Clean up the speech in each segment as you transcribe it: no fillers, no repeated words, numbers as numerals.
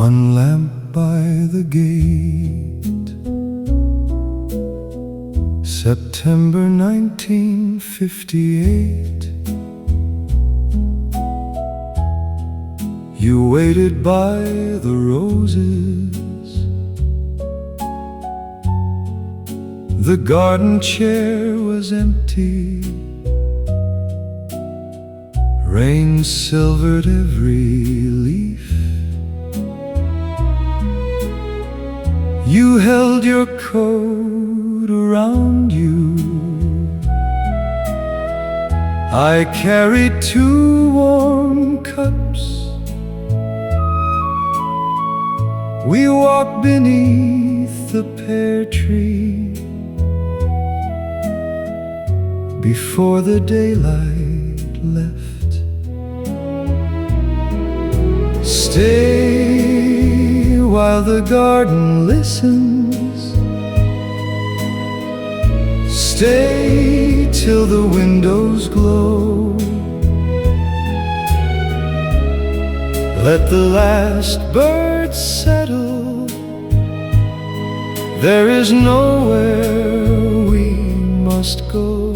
One lamp by the gate, September 1958. You waited by the roses, the garden chair was empty, rain silvered every leaf. You held your coat around you, I carried two warm cups. We walked beneath the pear tree before the daylight left. Stay while the garden listens, stay till the windows glow. Let the last bird settle, there is nowhere we must go.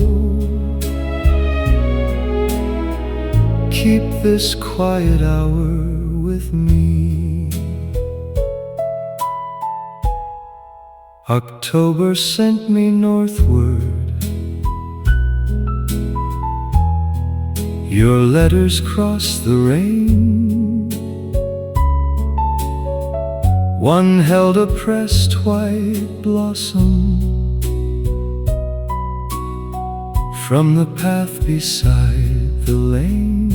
Keep this quiet hour with me. October sent me northward, your letters crossed the rain. One held a pressed white blossom from the path beside the lane.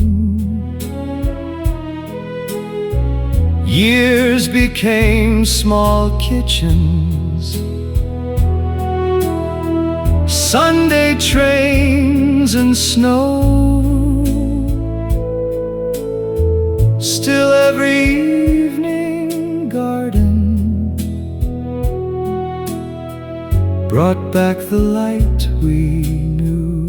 Years became small kitchens, Sunday trains and snow. Still every evening garden brought back the light we knew.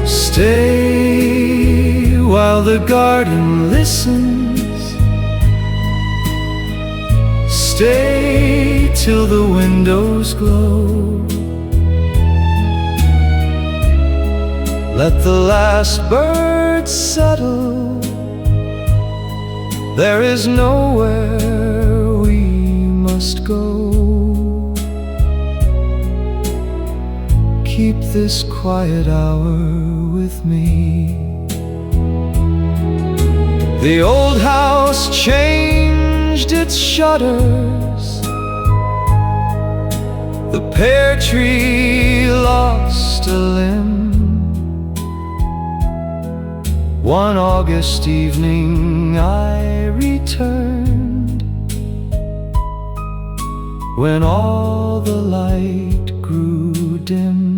Stay while the garden listens, stay till the windows glow. Let the last bird settle, there is nowhere we must go. Keep this quiet hour with me. The old house changed its shutters, the pear tree lost a limb. One August evening I returned, when all the light grew dim.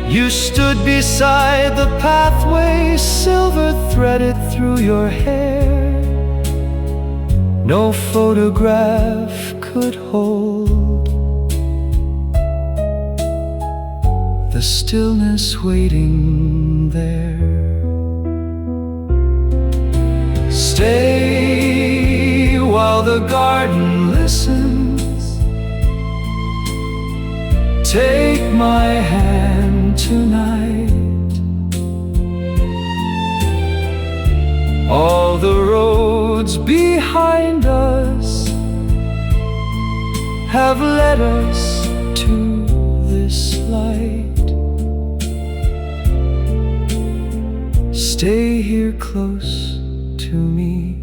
You stood beside the pathway, silver threaded through your hair. No photograph could hold the stillness waiting there. Stay while the garden listens, take my hand tonight. All the roads behind us have led us to this light. Stay here close to me.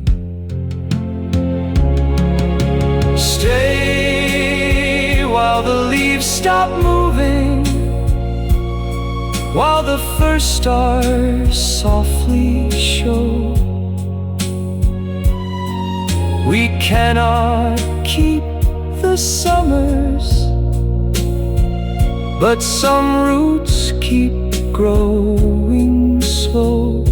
Stay while the leaves stop moving, while the first stars softly show. We cannot keep the summers, but some roots keep growing slow.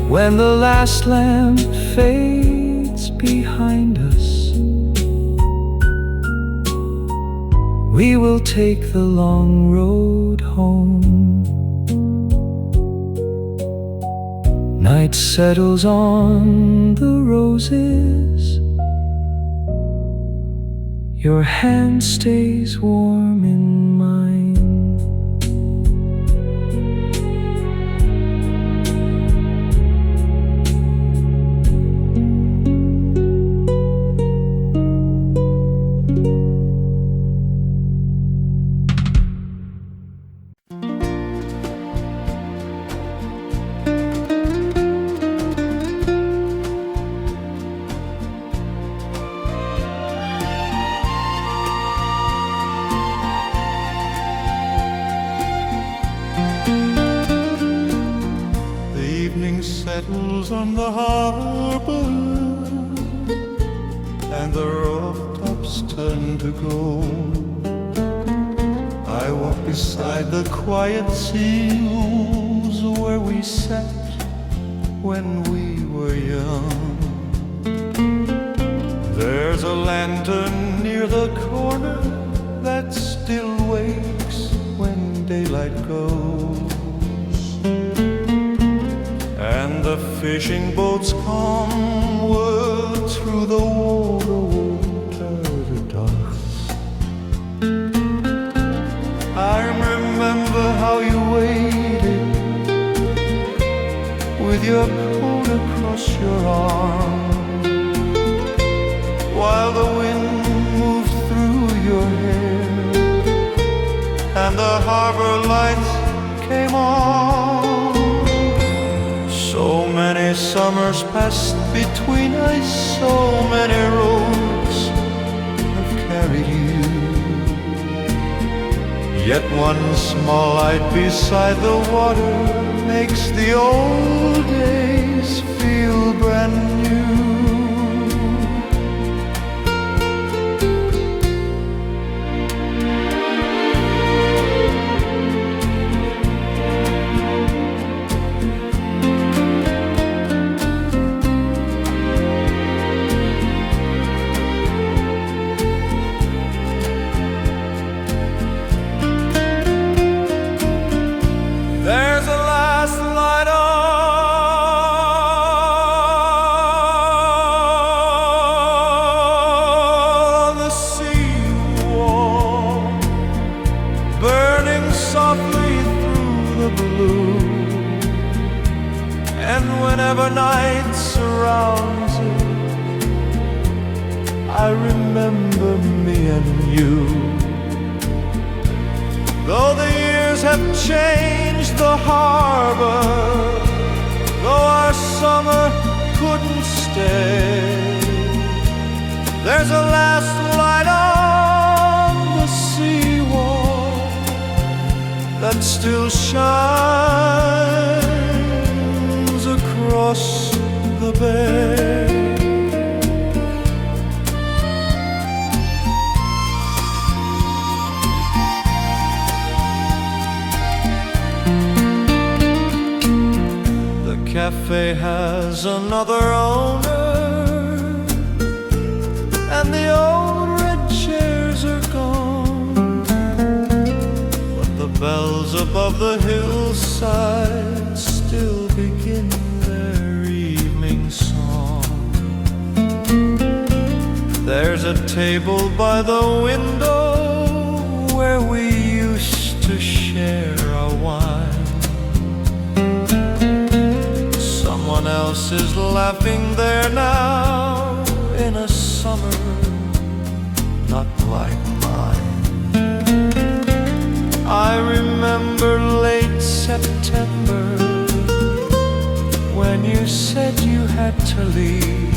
When the last lamp fades behind us, we will take the long road home. Night settles on the roses. Your hand stays warm in mine. Settles on the harbor, and the rooftops turn to gold. I walk beside the quiet seals where we sat when we were young. There's a lantern near the corner that still wakes when daylight goes. And the fishing boats come word through the water dust. I remember how you waited with your coat across your arm, while the wind moved through your hair and the harbor lights came on. So many summers passed between us, so many roads have carried you. Yet one small light beside the water makes the old days feel brand new. Whenever night surrounds it, I remember me and you. Though the years have changed the harbor, though our summer couldn't stay, there's a last light on the seawall that still shines across the bay. The cafe has another owner, and the old red chairs are gone, but the bells above the hillside still begin their evening song. There's a table by the window where we used to share our wine. Someone else is laughing there now in a summer not like mine. I remember late September when you said you had to leave,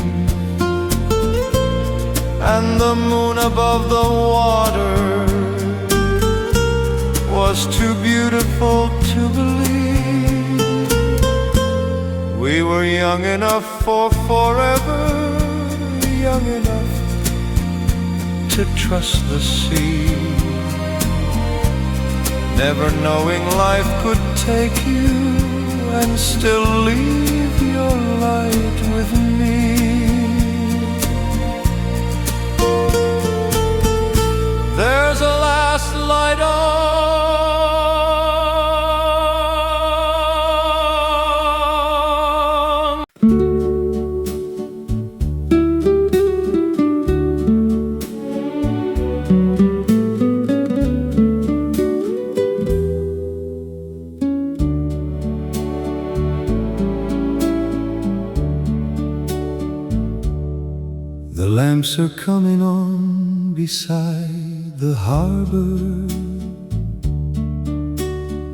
and the moon above the water was too beautiful to believe. We were young enough for forever, young enough to trust the sea, never knowing life could take you and still leave your light with me. There's a last light on lamps are coming on beside the harbor,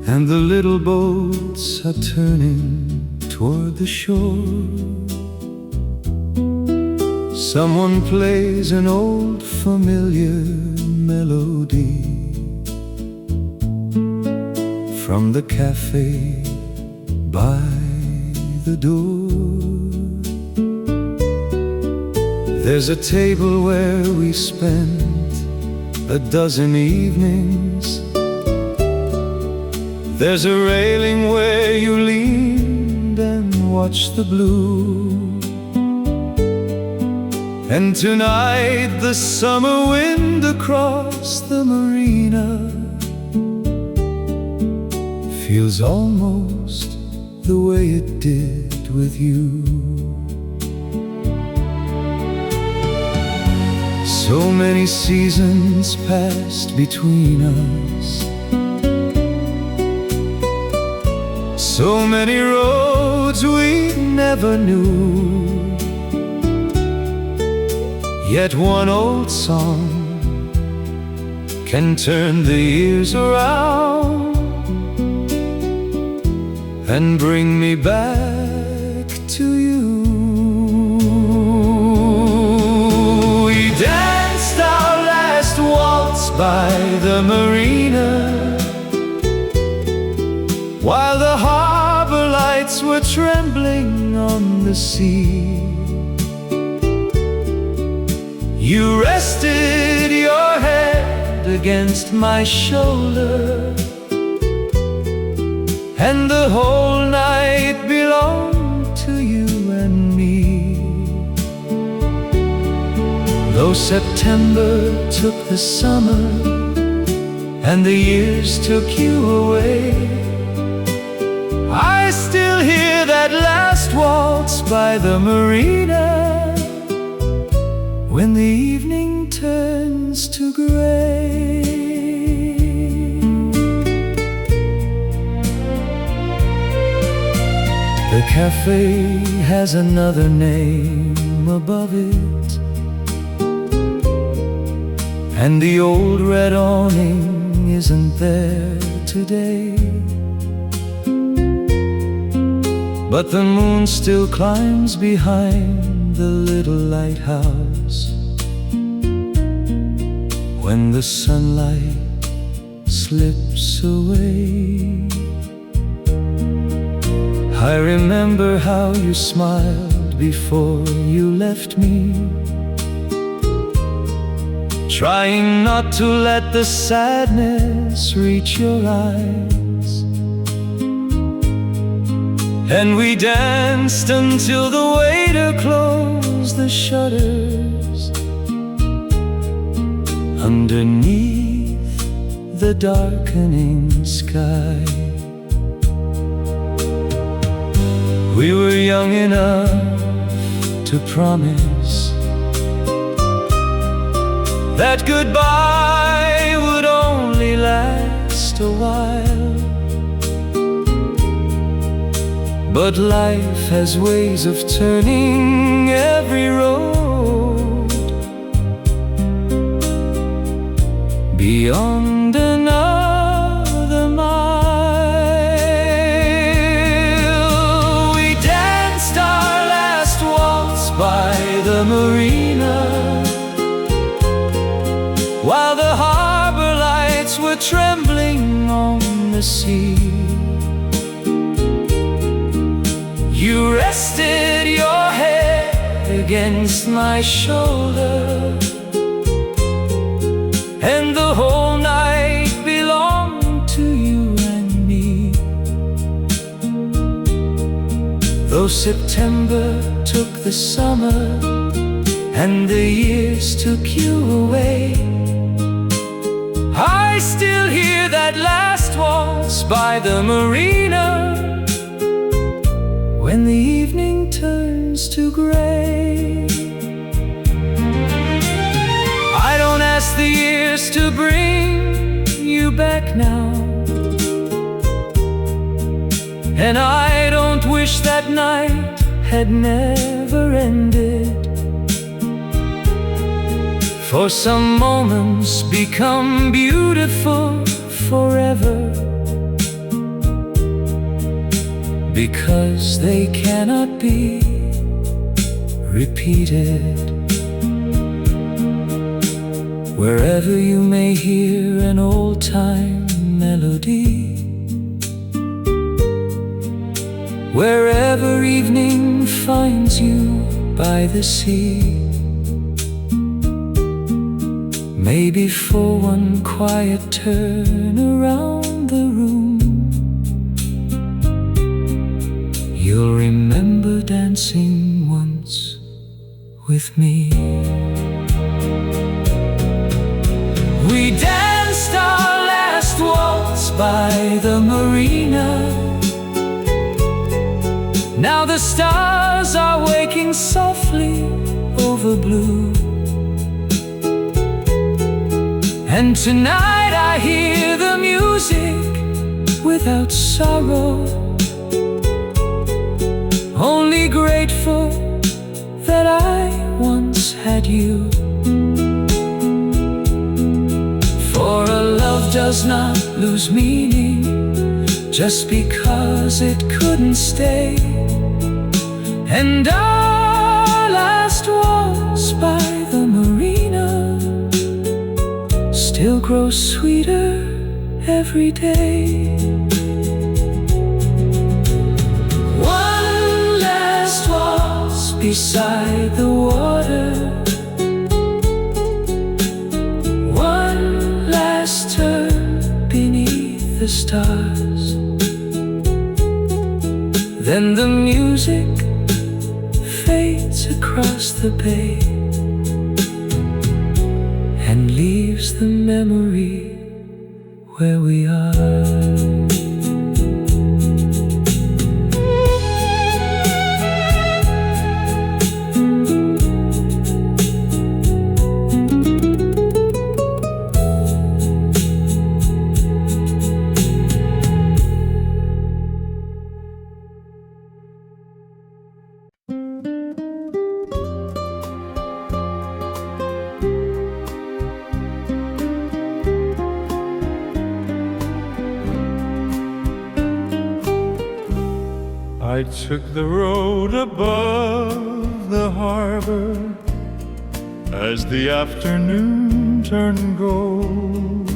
and the little boats are turning toward the shore. Someone plays an old familiar melody from the cafe by the door. There's a table where we spent a dozen evenings. There's a railing where you leaned and watched the blue. And tonight the summer wind across the marina feels almost the way it did with you. So many seasons passed between us, so many roads we never knew. Yet one old song can turn the years around and bring me back to you. We danced our last waltz by the marina, while the harbor lights were trembling on the sea. You rested your head against my shoulder, and the whole night belonged to you and me. Though September took the summer and the years took you away, I still hear that last waltz by the marina when the evening turns to gray. The cafe has another name above it, and the old red awning isn't there today. But the moon still climbs behind the little lighthouse when the sunlight slips away. I remember how you smiled before you left me, trying not to let the sadness reach your eyes. And we danced until the waiter closed the shutters underneath the darkening sky. We were young enough to promise that goodbye would only last a while. But life has ways of turning every road beyond another mile. We danced our last waltz by the marina, while the harbor lights were trembling on the sea. You rested your head against my shoulder, and the whole night belonged to you and me. Though September took the summer and the years took you away, I still hear that last waltz by the marina when the evening turns to gray. I don't ask the years to bring you back now, and I don't wish that night had never ended. For some moments become beautiful forever, because they cannot be repeated. Wherever you may hear an old-time melody, wherever evening finds you by the sea, maybe for one quiet turn around the room, you'll remember dancing once with me. We danced our last waltz by the marina. Now the stars are waking softly over blue, and tonight I hear the music without sorrow, only grateful that I once had you. For a love does not lose meaning just because it couldn't stay. And our last waltz by the marina still grows sweeter every day. One last waltz beside the water, one last turn beneath the stars. Then the music fades across the bay and leaves the memory where we are. I took the road above the harbor as the afternoon turned gold,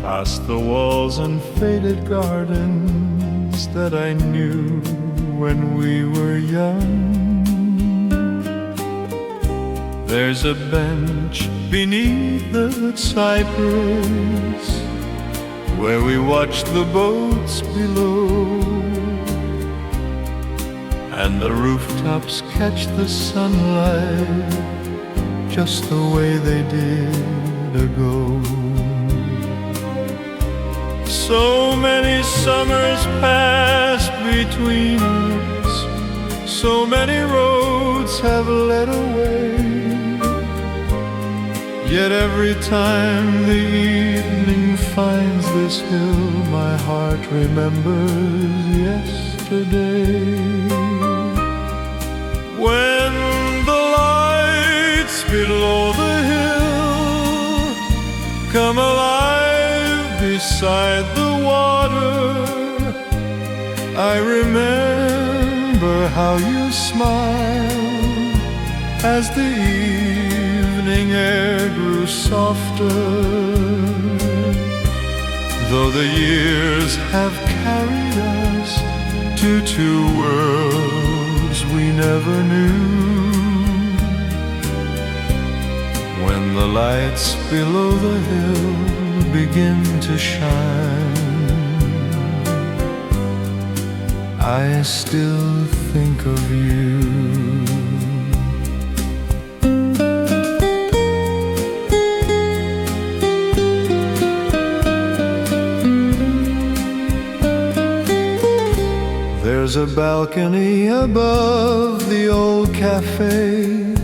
past the walls and faded gardens that I knew when we were young. There's a bench beneath the cypress where we watched the boats below, and the rooftops catch the sunlight just the way they did ago. So many summers passed between us, so many roads have led away, yet every time the evening finds this hill, my heart remembers yesterday. When the lights below the hill come alive beside the water, I remember how you smiled as the evening air grew softer. Though the years have carried us to two worlds we never knew, when the lights below the hill begin to shine, I still think of you. There's a balcony above the old cafe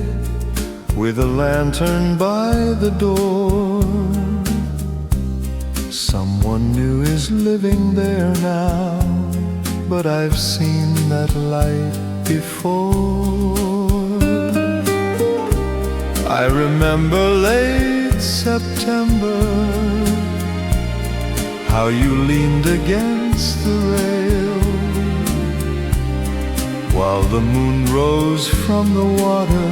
with a lantern by the door. Someone new is living there now, but I've seen that light before. I remember late September, how you leaned against the rail while the moon rose from the water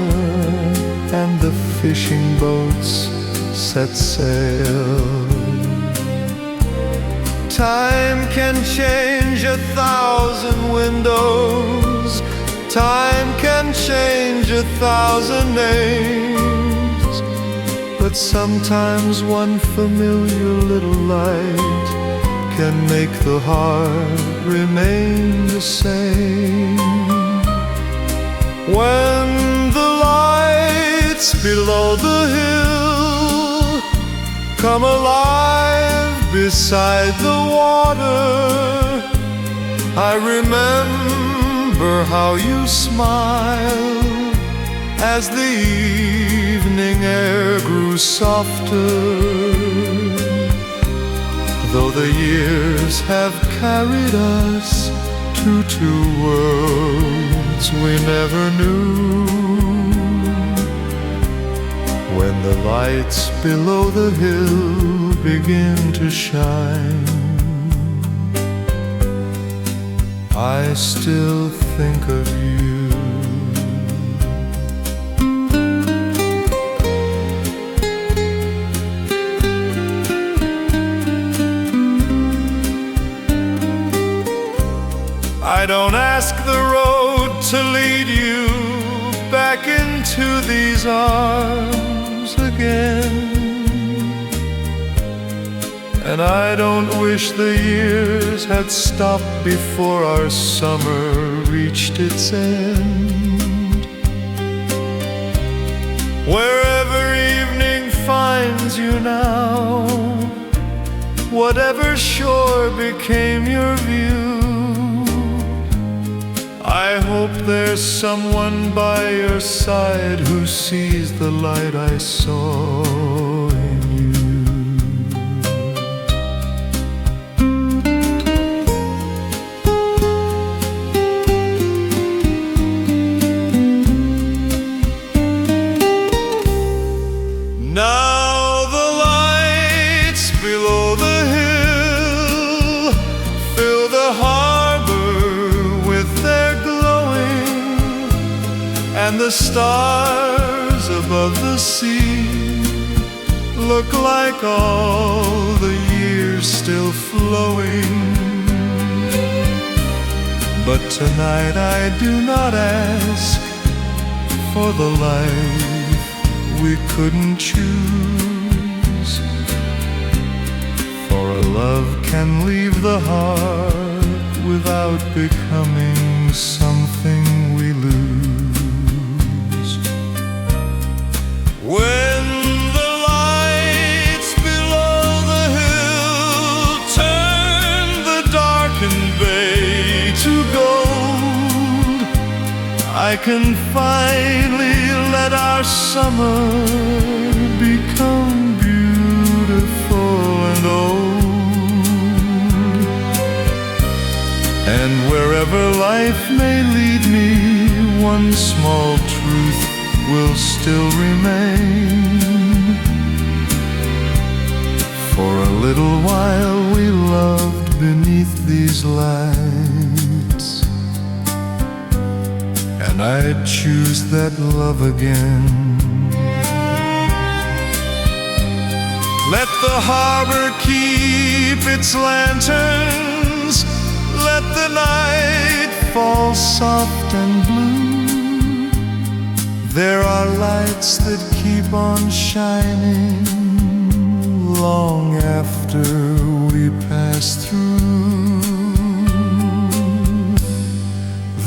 and the fishing boats set sail. Time can change 1,000 windows, time can change 1,000 names, but sometimes one familiar little light can make the heart remain the same. When the lights below the hill come alive beside the water, I remember how you smiled as the evening air grew softer. Though the years have carried us to two worlds we never knew, when the lights below the hill begin to shine, I still think of you. I don't ask the road to lead you back into these arms again, and I don't wish the years had stopped before our summer reached its end. Wherever evening finds you now, whatever shore became your view, I hope there's someone by your side who sees the light I saw in you. Now the lights below the hill fill the harbor with their glowing, and the stars above the sea look like all the years still flowing. But tonight I do not ask for the life we couldn't choose, for a love can leave the heart without becoming something we lose. When the lights below the hill turn the darkened bay to gold, I can finally let our summer become beautiful and old. And wherever life may lead me, one small truth will still remain. For a little while we loved beneath these lights, and I'd choose that love again. Let the harbor keep its lanterns, let the night fall soft and blue. There are lights that keep on shining long after we pass through.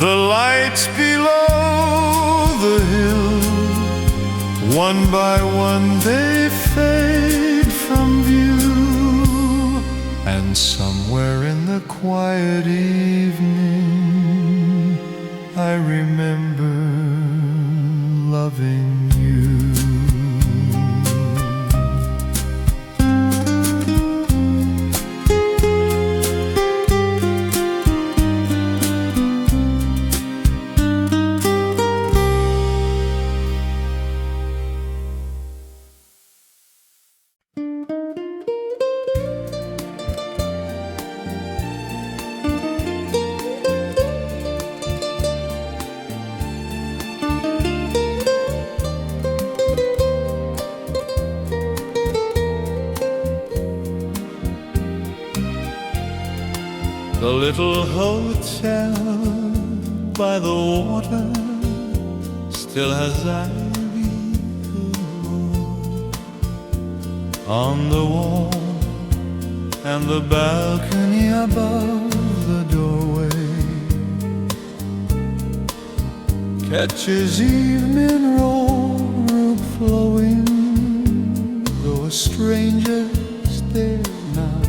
The lights below the hill, one by one they fade from view, and somewhere in the quiet evening I remember loving you. The little hotel by the water still has ivy on the wall, and the balcony above the doorway catches evening roar flowing, though a stranger's there now,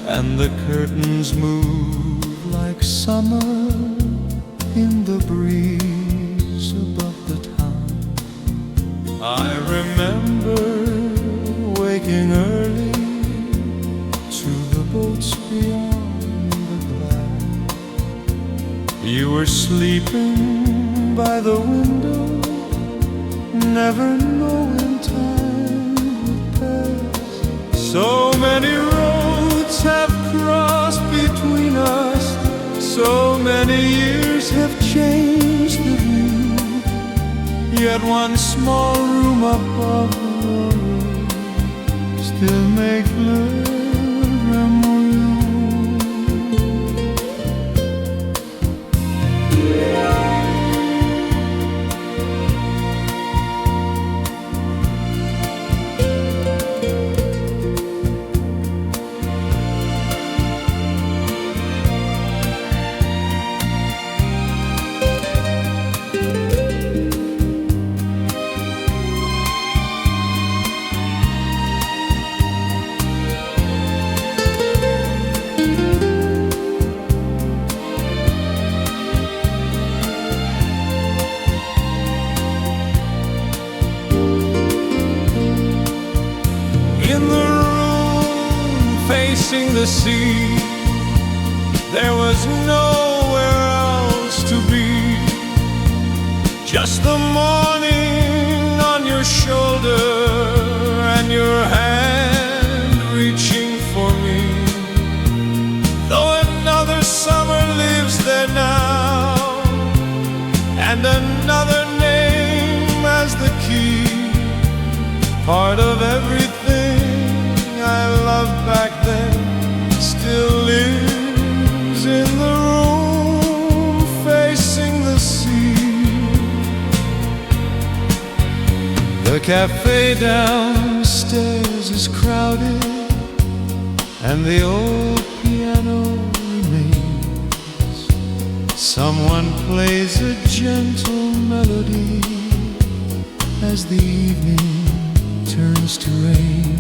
and the curtains move like summer in the breeze above the town. I remember waking early to the boats beyond the glass. You were sleeping by the window, never knowing time would pass. So many roads have crossed between us, so many years have changed the view, yet one small room above the road still makes love memory. In the room facing the sea, there was nowhere else to be. Just the morning on your shoulder and your hand reaching for me. Though another summer lives there now, and another name as the key, part of everything I loved back then still lives in the room facing the sea. The cafe downstairs is crowded, and the old piano remains. Someone plays a gentle melody as the evening turns to rain.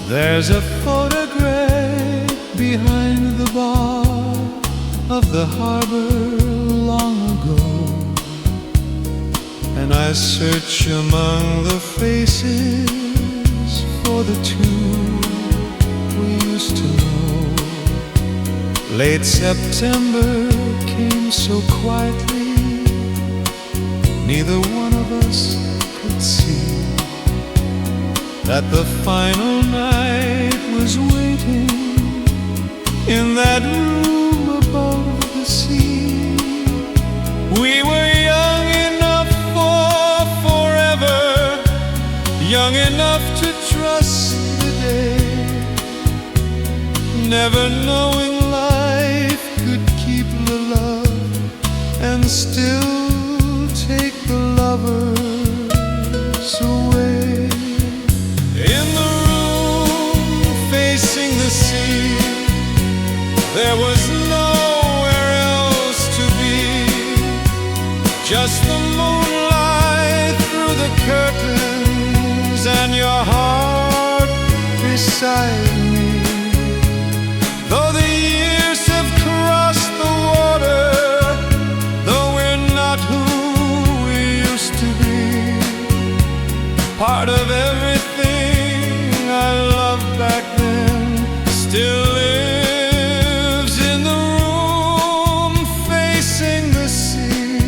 There's a photograph behind the bar of the harbor long ago, and I search among the faces for the two we used to know. Late September came so quietly, neither one of us could see that the final night was waiting in that room above the sea. We were young enough for forever, young enough to trust the day, never knowing life could keep the love and still take the lovers away. In the room facing the sea, there was nowhere else to be. Just the moonlight through the curtains and your heart beside me. Though the years have crossed the water, though we're not who we used to be, part of everything I loved back then still lives in the room facing the sea.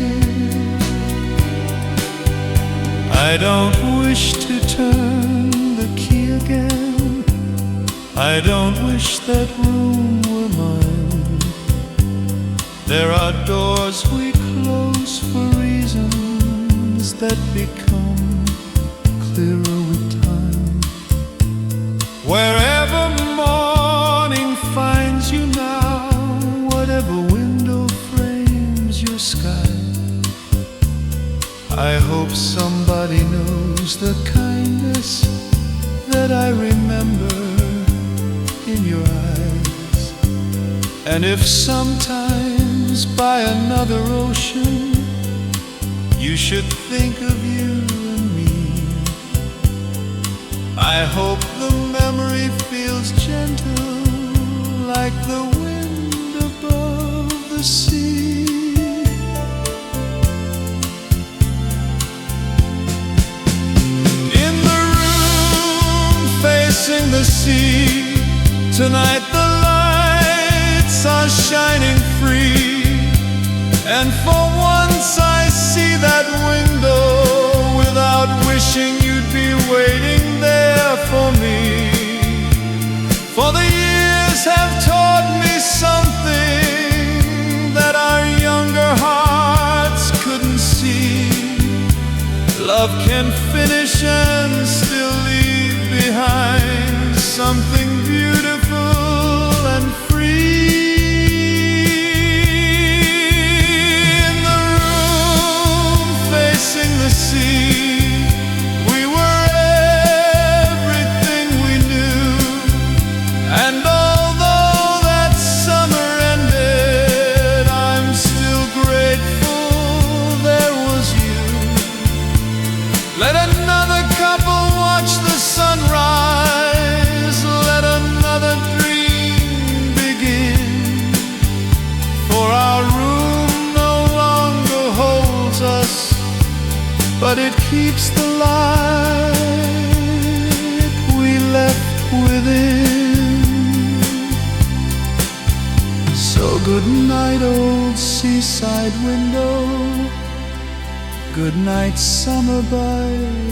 I don't wish to turn the key again, I don't wish that room were mine. There are doors we close for reasons that become clearer with time. Wherever morning finds And if sometimes by another ocean you should think of you and me, I hope the memory feels gentle like the wind above the sea. In the room facing the sea, tonight the lights are shining free, and for once I see that window without wishing you'd be waiting there for me. For the years have taught me something that our younger hearts couldn't see. Love can finish and still leave behind something beautiful and free. In the room facing the sea, we were everything we knew, and although that summer ended, I'm still grateful there was you. Let another couple watch the sunrise, let another dream begin, for our room no longer holds us, but it keeps the light we left within. So good night, old seaside window. Good night, summer by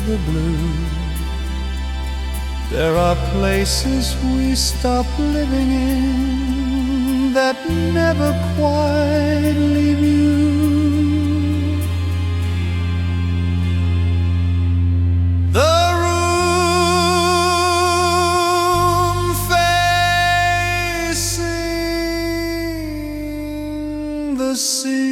the blue. There are places we stop living in that never quite leave you. The room facing the sea.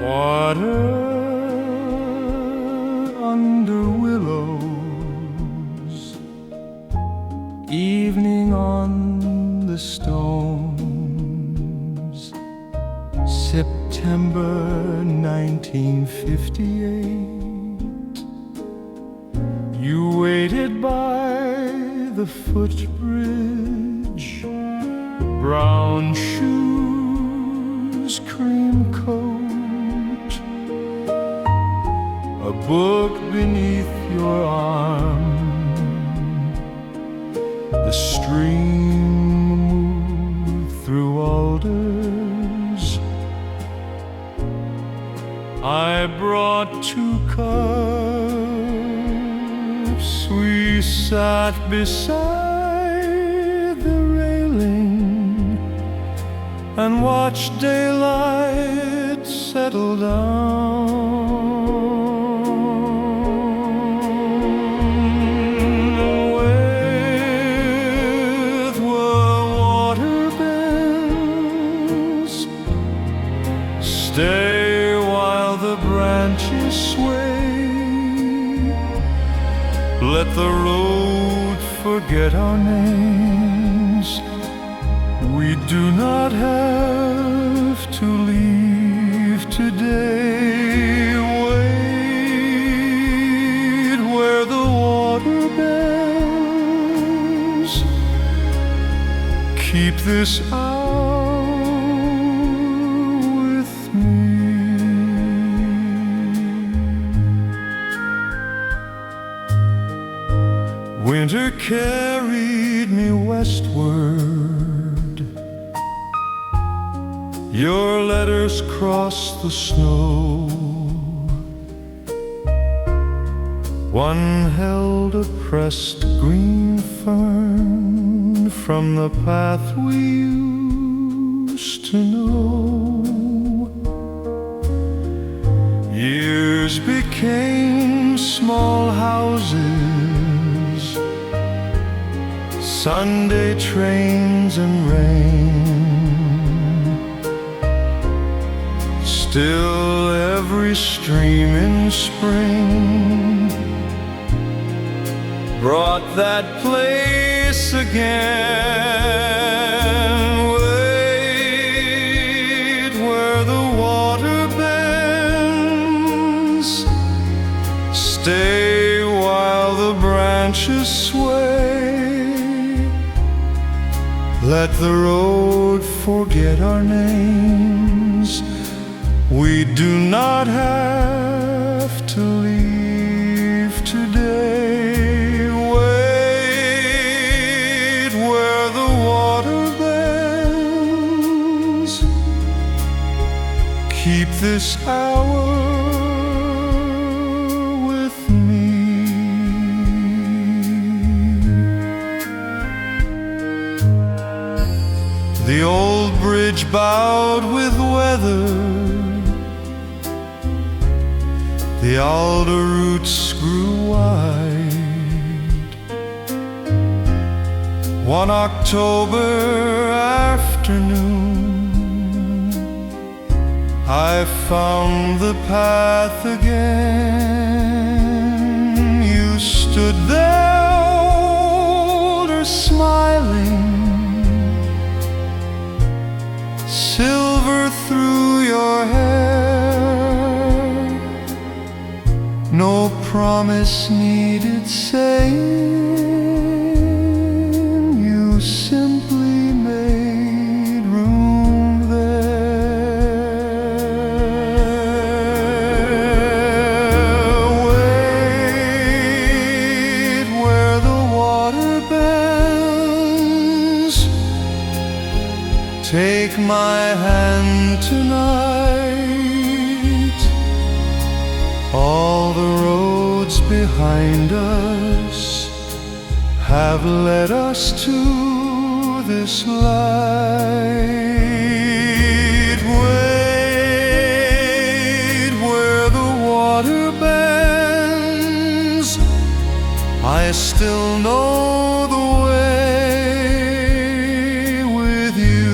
Water under willows, evening on the stones, September 1958. You waited by the footbridge, brown shoes, cream coat, a book beneath your arm. The stream moved through alders. I brought 2 cups. We sat beside the railing and watched daylight settle down. Stay while the branches sway. Let the road forget our names. We do not have to leave today. Wait where the water bends. Keep this hour with me. Winter carried me westward. Your letters crossed the snow. One held a pressed green fern from the path we used to know. Years became small houses, Sunday trains and rain. Still every stream in spring brought that place again. Wait where the water bends, stay while the branches sway. Let the road forget our names. We do not have to leave today. Wait where the water bends. Keep this hour with me. The old bridge bowed with weather, the alder roots grew wide. One October afternoon, I found the path again. You stood there, older, smiling, silver through your hair. No promise needed saying, you simply made room there. Wait where the water bends. Take my hand tonight. All the roads behind us have led us to this light. Wait where the water bends. I still know the way with you.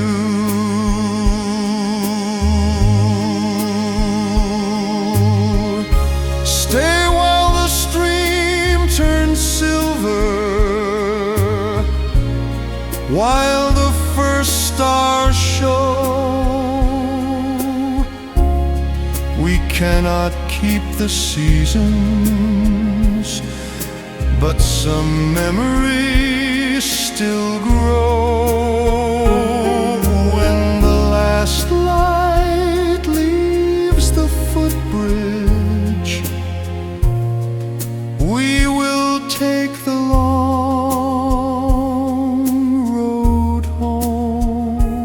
Stay while the stream turns silver, while the first stars show. We cannot keep the seasons, but some memories still grow. When the last light leaves the footbridge, we will take the long road home.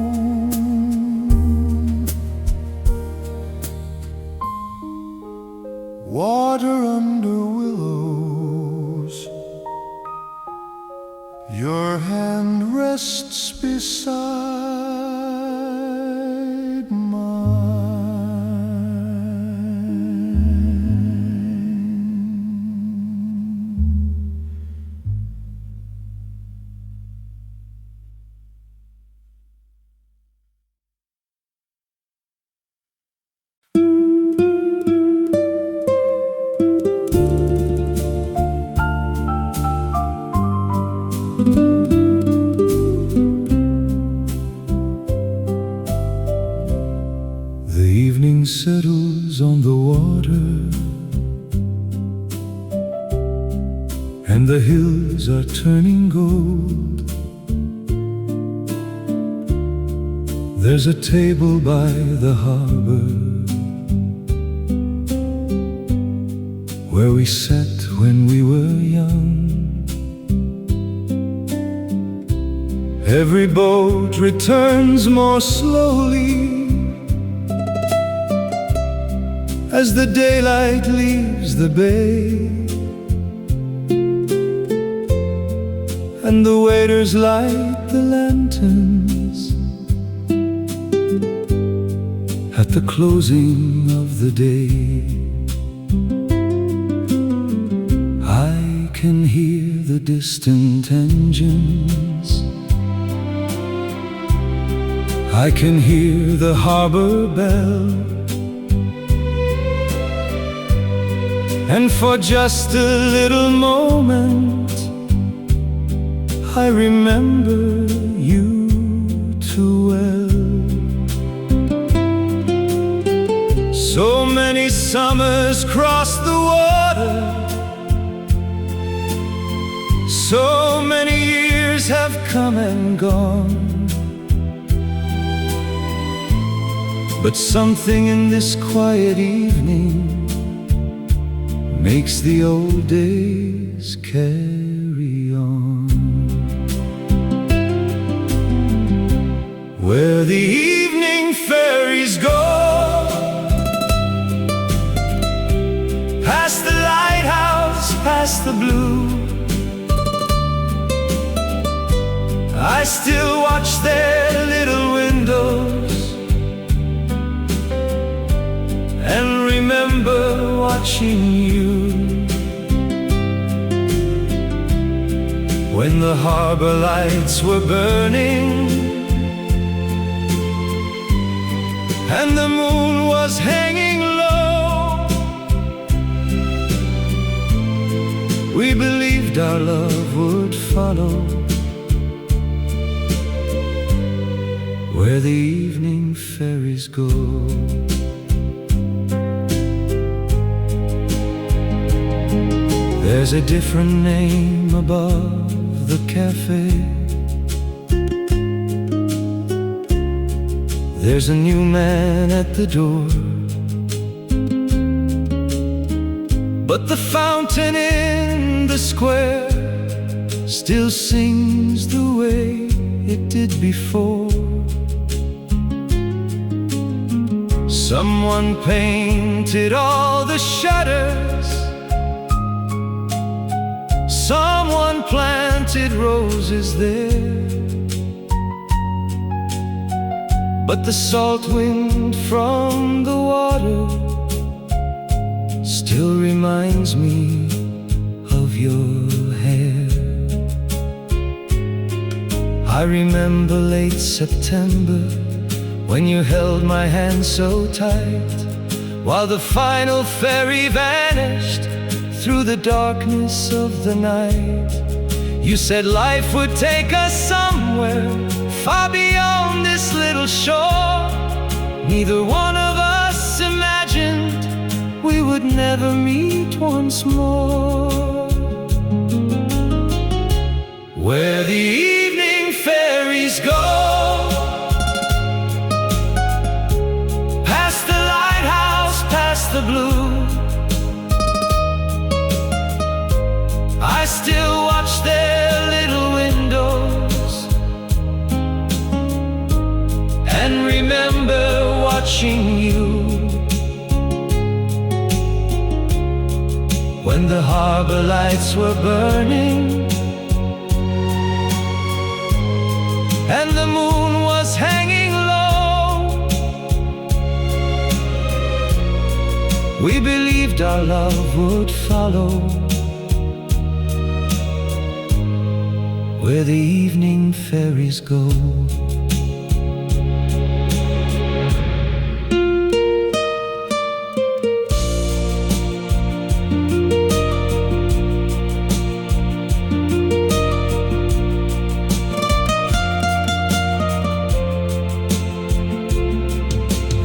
Water under willows, your hand rests beside mine. The evening settles on the water, and the hills are turning gold. There's a table by the harbor where we sat when we were young. Every boat returns more slowly as the daylight leaves the bay, and the waiters light the lanterns at the closing of the day. I can hear the distant engines. I can hear the harbor bell, and for just a little moment I remember you too well. So many summers crossed the water, so many years have come and gone, but something in this quiet evening makes the old days carry on. Where the evening ferries go, past the lighthouse, past the blue, I still watch their little windows and remember watching you. When the harbor lights were burning and the moon was hanging low, we believed our love would follow. Where the evening ferries go. There's a different name above the cafe. There's a new man at the door, but the fountain in the square still sings the way it did before. Someone painted all the shutters, someone planted roses there, but the salt wind from the water still reminds me of your hair. I remember late September when you held my hand so tight, while the final ferry vanished through the darkness of the night. You said life would take us somewhere far beyond this little shore. Neither one of us imagined we would never meet once more. Where the evening ferries go, past the lighthouse, past the blue, I still watch their little windows and remember watching you. When the harbor lights were burning and the moon was hanging low, we believed our love would follow. Where the evening ferries go.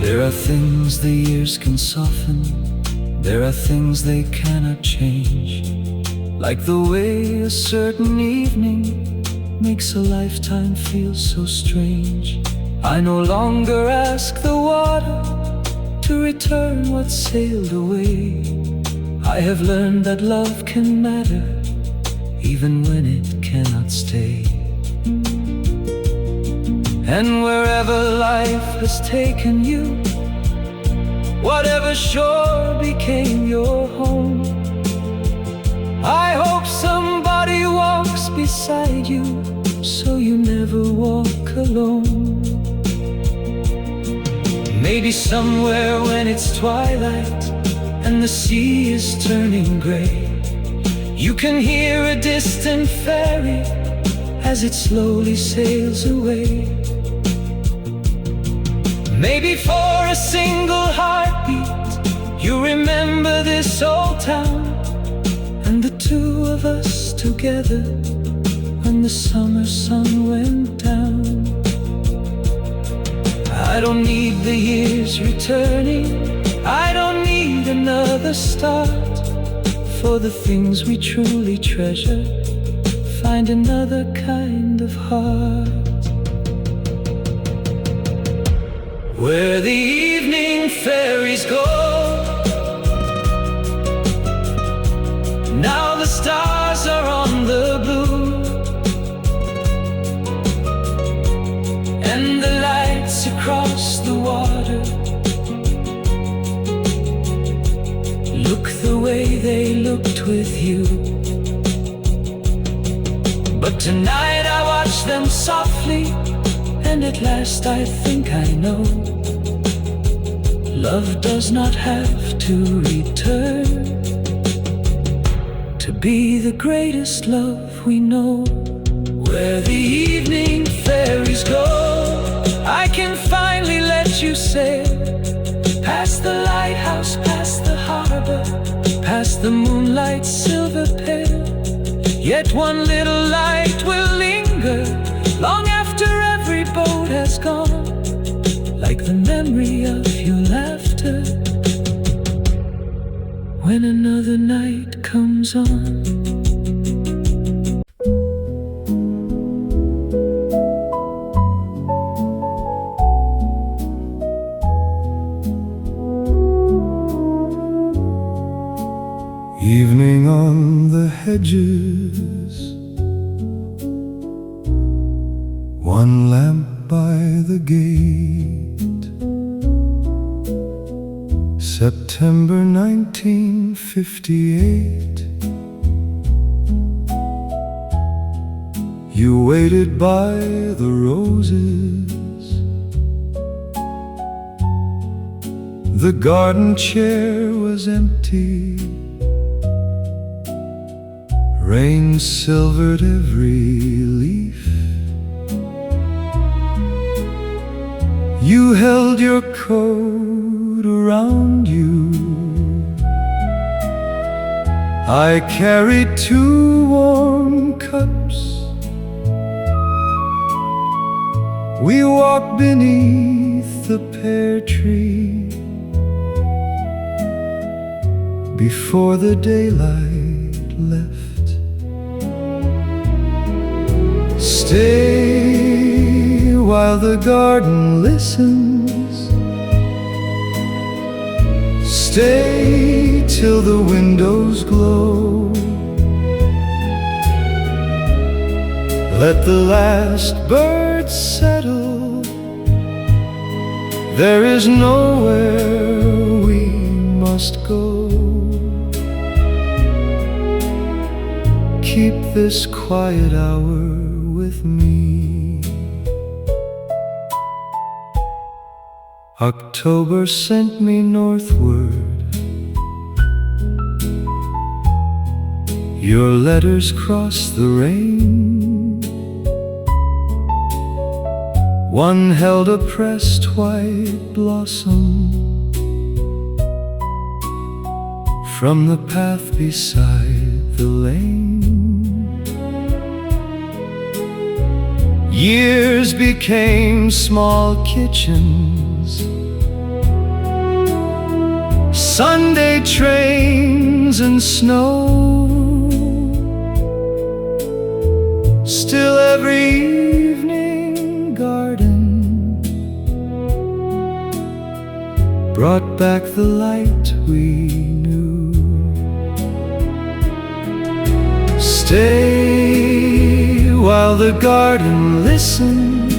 There are things the years can soften, there are things they cannot change, like the way a certain evening makes a lifetime feel so strange. I no longer ask the water to return what sailed away. I have learned that love can matter even when it cannot stay. And wherever life has taken you, whatever shore became your home, I hope somebody walks beside you so you never walk alone. Maybe somewhere when it's twilight and the sea is turning gray, You can hear a distant ferry as it slowly sails away. Maybe for a single heartbeat you remember this old town, and the two of us together when the summer sun went down. I don't need the years returning, I don't need another start. For the things we truly treasure, find another kind of heart. Where the evening ferries go, now the stars are on the blue, and the lights across the water look the way they looked with you. But tonight I watch them softly, and at last I think I know love does not have to return to be the greatest love we know. Where the evening ferries go, I can finally let you sail past the lighthouse, past the harbor, past the moonlight's silver pale. Yet one little light will linger long after every boat has gone, like the memory of your laughter when another night comes on. Evening on the hedges, one lamp by the gate. September 1958. You waited by the roses, the garden chair was empty. Rain silvered every leaf. You held your coat around you. I carried two warm cups. We walked beneath the pear tree before the daylight left. Stay while the garden listens. Stay till the windows glow. Let the last bird settle. There is nowhere we must go. Keep this quiet hour with me. October sent me northward. Your letters crossed the rain. One held a pressed white blossom from the path beside the lane. Years became small kitchens, Sunday trains and snow. Still every evening garden brought back the light we knew. Stay while the garden listens.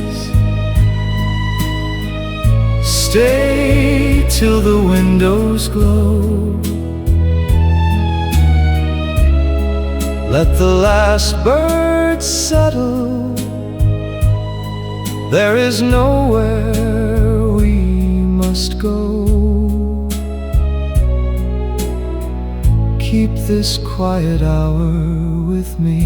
Stay till the windows glow. Let the last bird settle. There is nowhere we must go. Keep this quiet hour with me.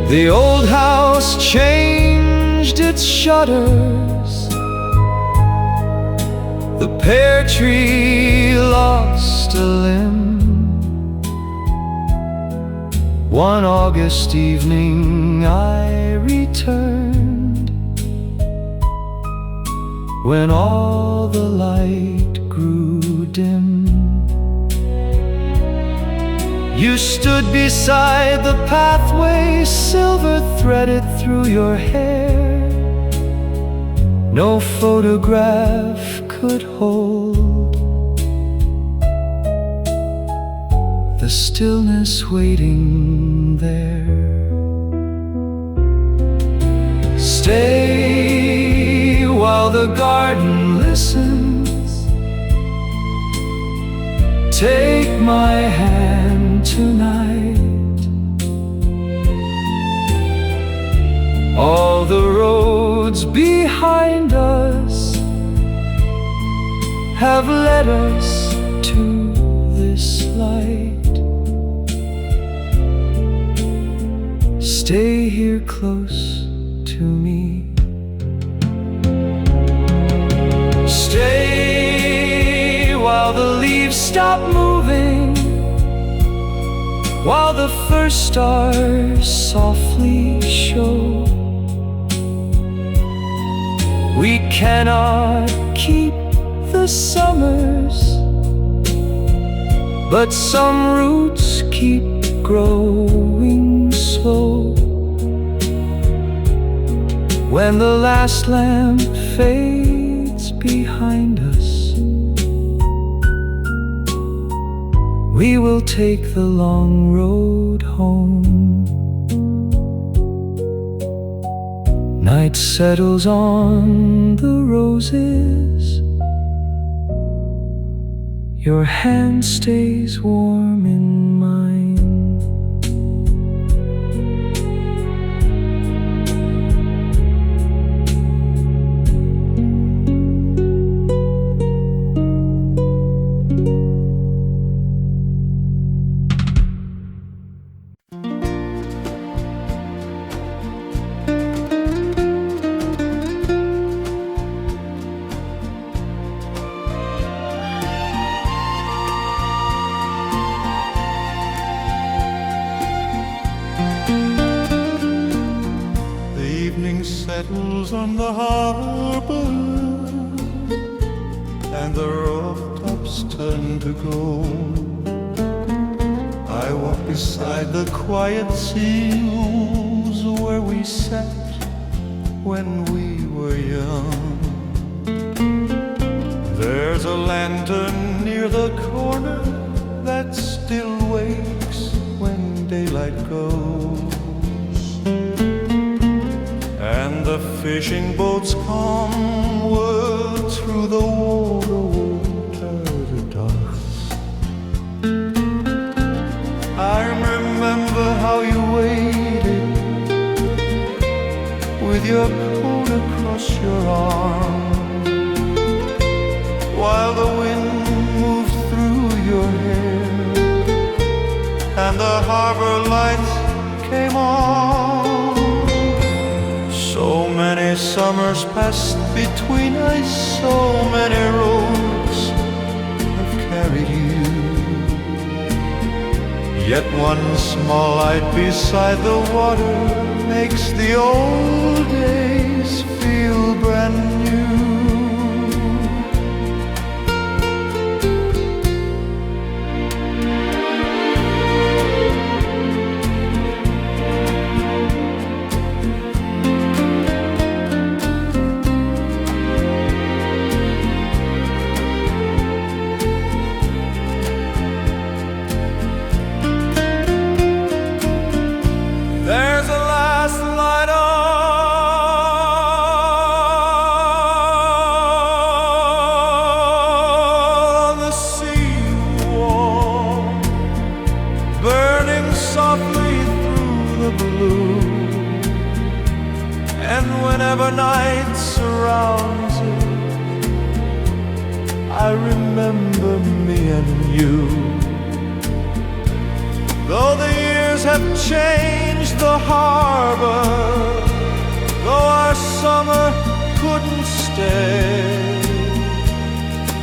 The old house changed its shutters, the pear tree lost a limb. One August evening I returned, when all the light grew dim. You stood beside the pathway, silver threaded through your hair. No photograph could hold the stillness waiting there. Stay while the garden listens. Take my hand tonight. All the roads behind us have led us to this light. Stay here close to me. Stay while the leaves stop moving, while the first stars softly show. We cannot keep the summers, but some roots keep growing slow. When the last lamp fades behind us, we will take the long road home. Night settles on the roses. Your hand stays warm in mine. Settles on the harbor, and the rooftops turn to gold. I walk beside the quiet seals where we sat when we were young. There's a lantern near the corner that still wakes when daylight goes, and the fishing boats come word through the water dust. I remember how you waited with your coat across your arm, while the wind moved through your hair and the harbor lights came on. So many summers passed between us, so many roads have carried you. Yet one small light beside the water makes the old days feel brand new. Whenever night surrounds it, I remember me and you. Though the years have changed the harbor, though our summer couldn't stay,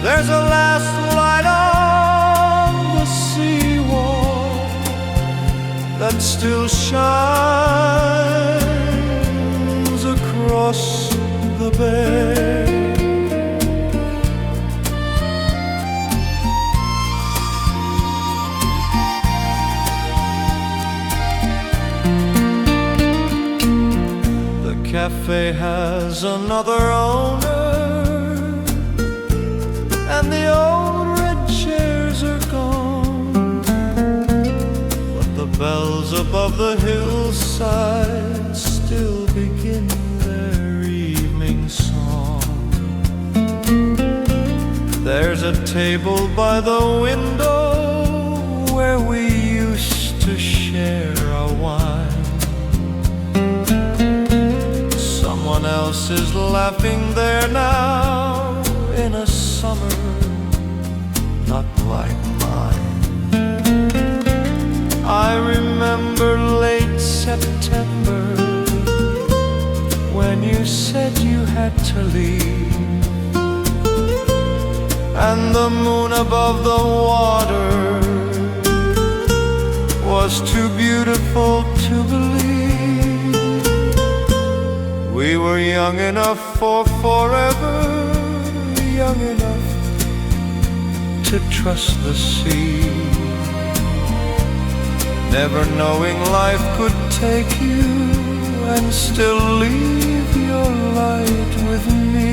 there's a last light on the seawall that still shines across the bay. The cafe has another owner, and the old red chairs are gone, but the bells above the hillside still begin their evening song. There's a table by the window where we used to share our wine. Someone else is laughing there now in a summer not like mine. I remember late September when you said you had to leave, and the moon above the water was too beautiful to believe. We were young enough for forever, young enough to trust the sea, never knowing life could take you and still leave your light with me.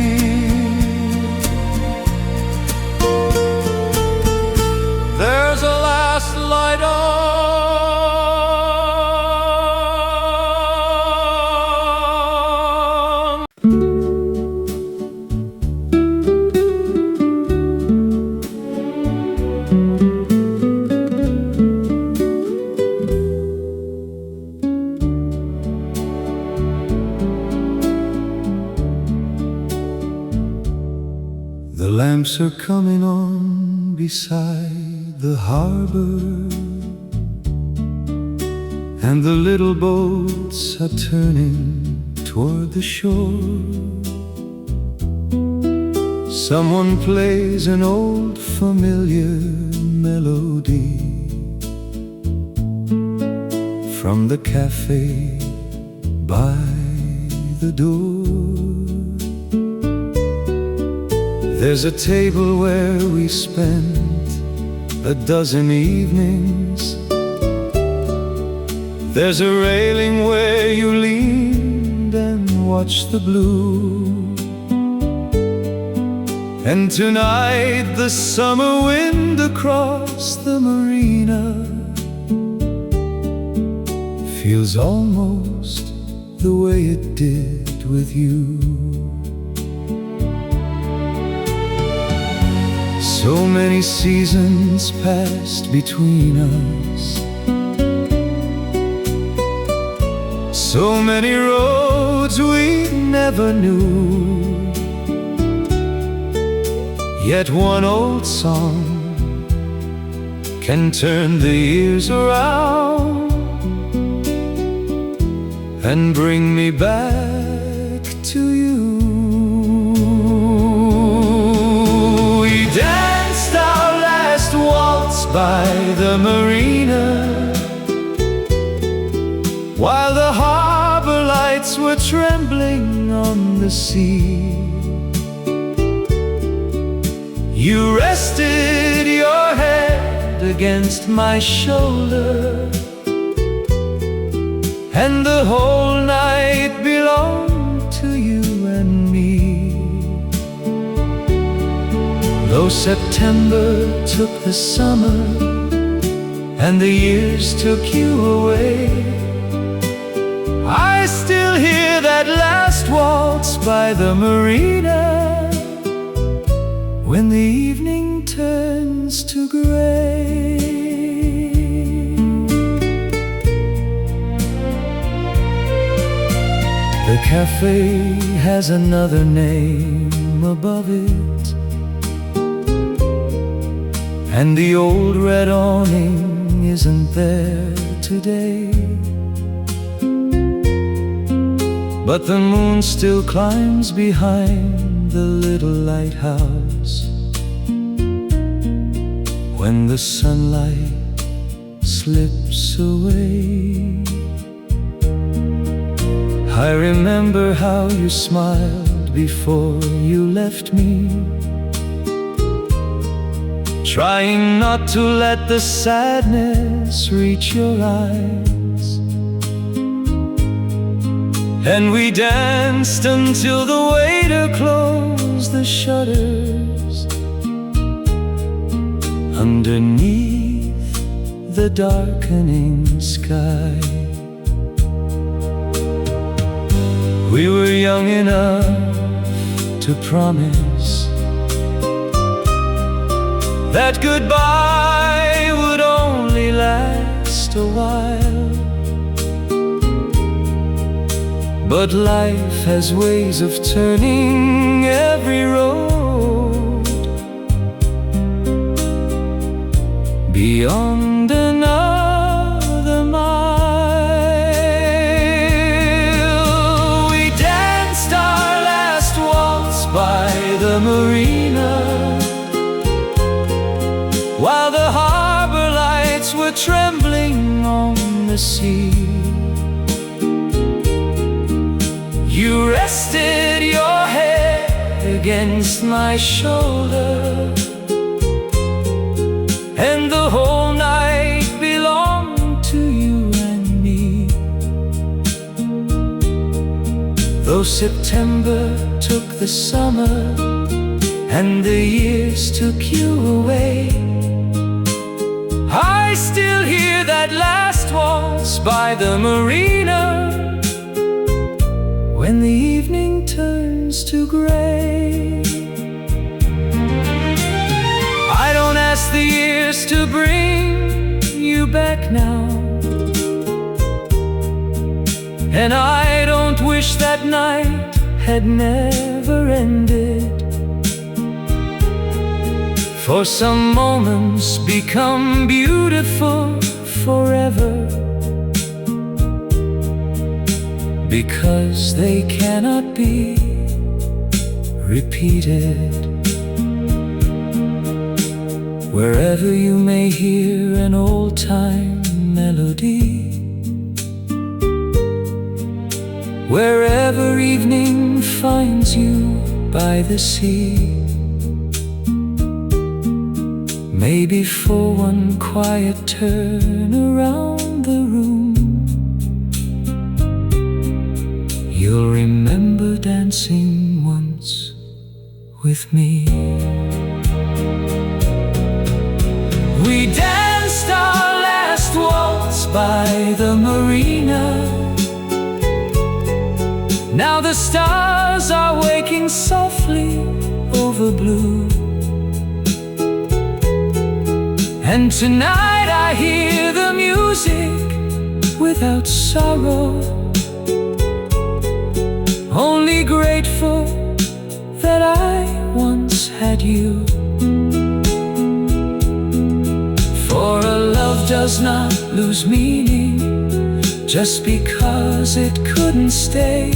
There's a last light on The lamps are coming on beside the harbor, and the little boats are turning toward the shore. Someone plays an old familiar melody from the cafe by the door. There's a table where we spent a dozen evenings. There's a railing where you leaned and watched the blue. And tonight the summer wind across the marina feels almost the way it did with you. So many seasons passed between us, so many roads we never knew. Yet one old song can turn the years around and bring me back to you. We danced our last waltz by the marina, while the harbor lights were trembling on the sea. You rested your head against my shoulder, and the whole night belonged to you and me. Though September took the summer and the years took you away, I still hear that last waltz by the marina when the evening turns to gray. The cafe has another name above it, and the old red awning isn't there today. But the moon still climbs behind the little lighthouse when the sunlight slips away. I remember how you smiled before you left me, trying not to let the sadness reach your eyes. And we danced until the waiter closed the shutters underneath the darkening sky. We were young enough to promise that goodbye would only last a while. But life has ways of turning every road beyond another mile. We danced our last waltz by the marina, while the harbor lights were trembling on the sea. You rested your head against my shoulder, and the whole night belonged to you and me. Though September took the summer and the years took you away, I still hear that last waltz by the marina when the evening turns to gray. I don't ask the years to bring you back now, and I don't wish that night had never ended. For some moments become beautiful forever, because they cannot be repeated. Wherever you may hear an old-time melody, wherever evening finds you by the sea, maybe for one quiet turn around the room, you'll remember dancing once with me. We danced our last waltz by the marina. Now the stars are waking softly over blue, and tonight I hear the music without sorrow, only grateful that I once had you. For a love does not lose meaning just because it couldn't stay,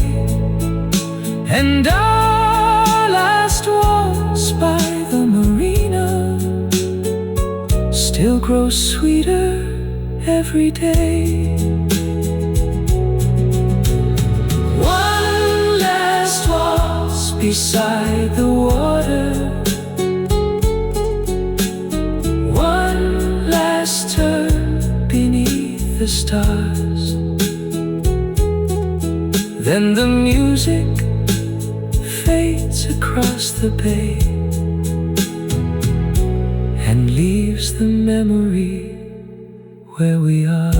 and our last waltz by the marina still grows sweeter every day. One last waltz beside the water, one last turn beneath the stars. Then the music fades across the bay and leaves the memory where we are.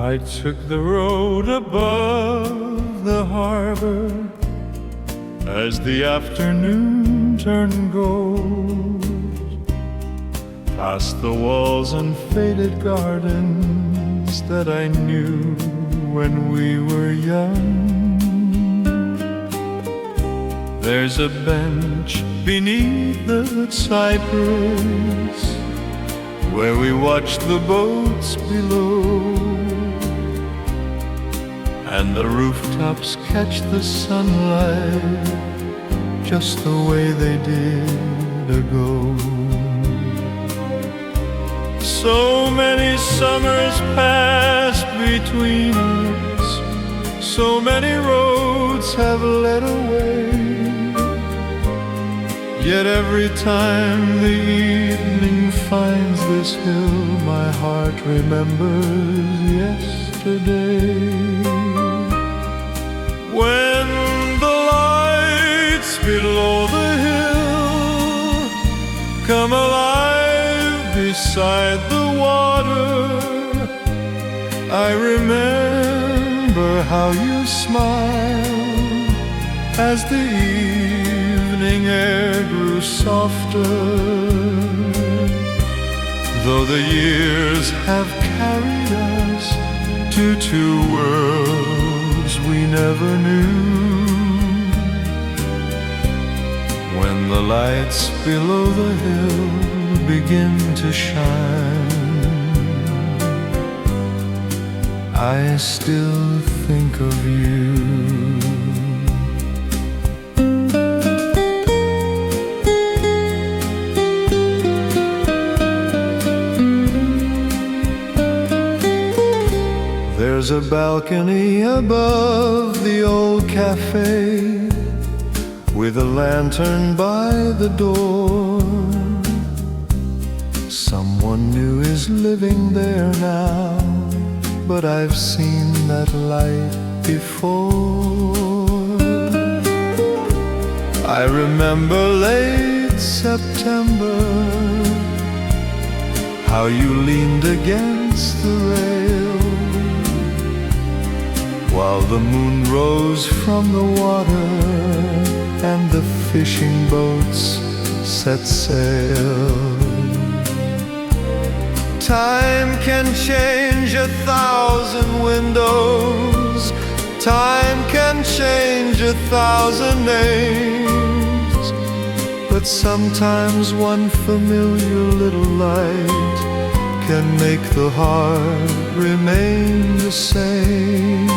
I took the road above the harbor as the afternoon turned gold, past the walls and faded gardens that I knew when we were young. There's a bench beneath the cypress where we watch the boats below, and the rooftops catch the sunlight just the way they did ago. So many summers passed between us, so many roads have led away, yet every time the evening finds this hill, my heart remembers yesterday. When the lights below the hill come alive beside the water, I remember how you smiled as the evening air grew softer. Though the years have carried us to two worlds we never knew, when the lights below the hill begin to shine, I still think of you. There's a balcony above the old cafe with a lantern by the door. Someone new is living there now, but I've seen that light before. I remember late September, how you leaned against the rail while the moon rose from the water and the fishing boats set sail. Time can change 1,000 windows, time can change 1,000 names, but sometimes one familiar little light can make the heart remain the same.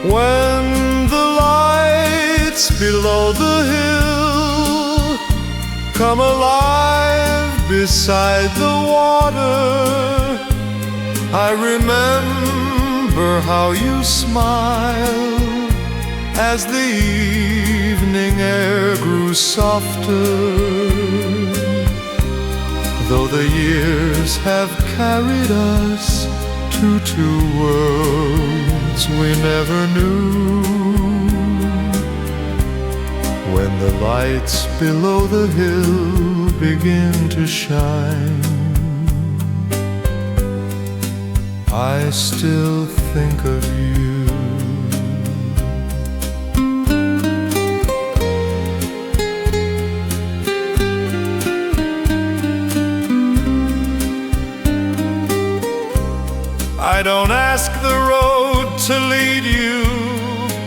When the lights below the hill come alive beside the water, I remember how you smiled as the evening air grew softer. Though the years have carried us to two worlds we never knew, when the lights below the hill begin to shine, I still think of you. I don't ask the road to lead you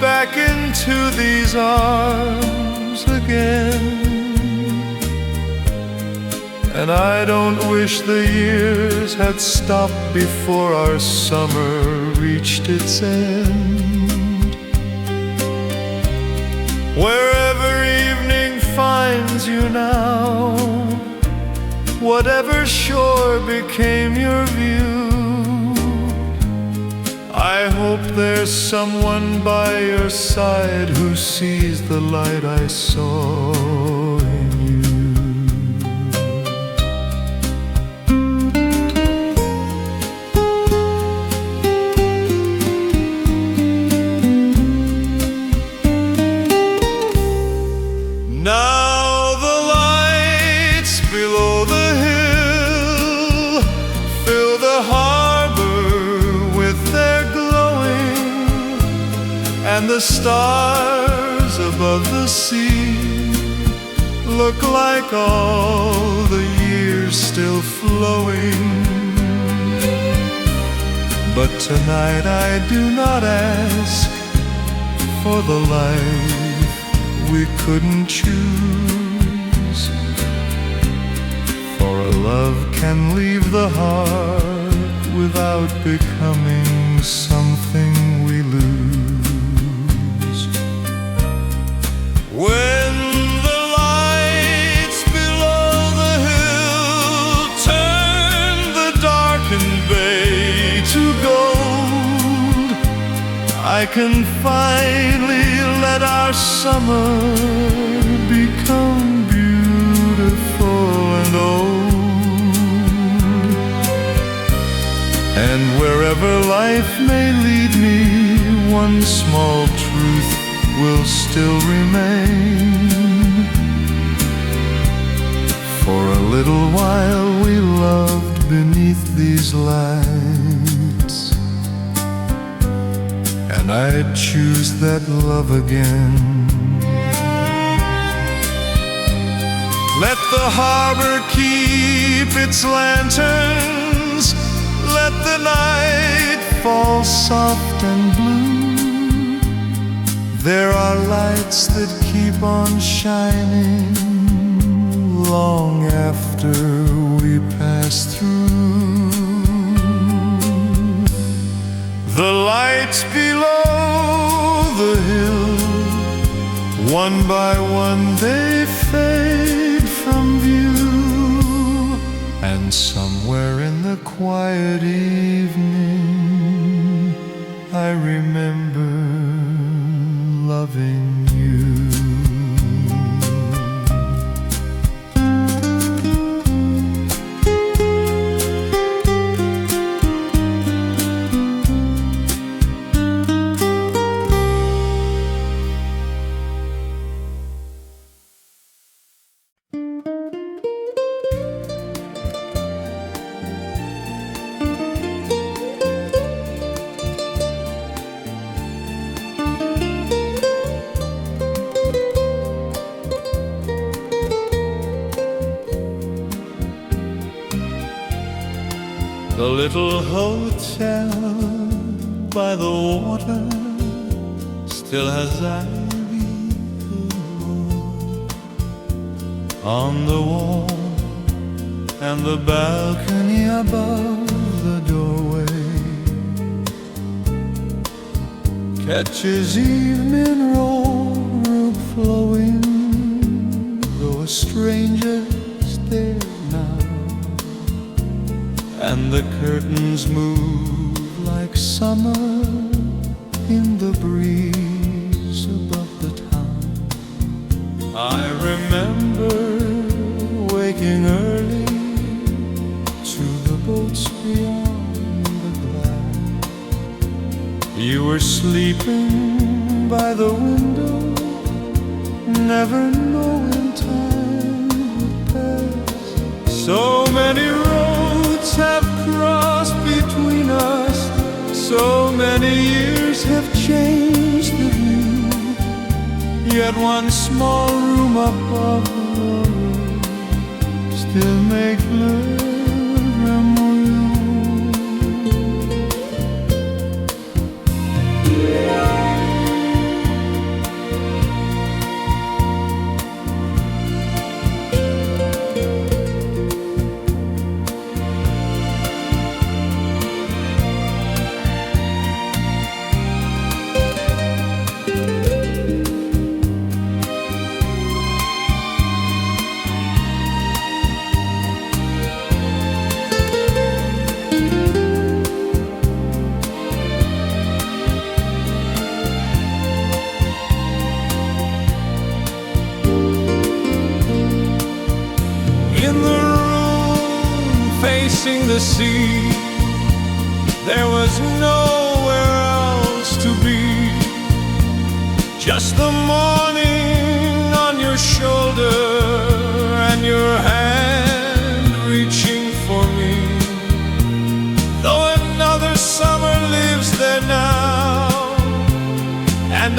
back into these arms again, and I don't wish the years had stopped before our summer reached its end. Wherever evening finds you now, whatever shore became your view, I hope there's someone by your side who sees the light I saw in you. Now the lights below the hill fill the harbor and the stars above the sea look like all the years still flowing. But tonight I do not ask for the life we couldn't choose, for a love can leave the heart without becoming something we lose. When the lights below the hill turn the darkened bay to gold, I can finally let our summer become beautiful and old. And wherever life may lead me, one small truth will still remain. For a little while we loved beneath these lights, and I'd choose that love again. Let the harbor keep its lanterns, let the night fall soft and blue. There are lights that keep on shining long after we pass through. The lights below the hill, one by one they fade from view, and somewhere in the quiet evening I remember loving you. The little hotel by the water still has ivy on the wall, and the balcony above the doorway catches evening roar flowing, though a stranger's there now, and the curtains move like summer in the breeze above the town. I remember waking early to the boats beyond the glass. You were sleeping by the window, never knowing time would pass. So many roads have crossed between us, so many years have changed the view, yet one small room above the world still makes love memory. In the room facing the sea, there was nowhere else to be. Just the morning on your shoulder and your hand reaching for me. Though another summer lives there now, and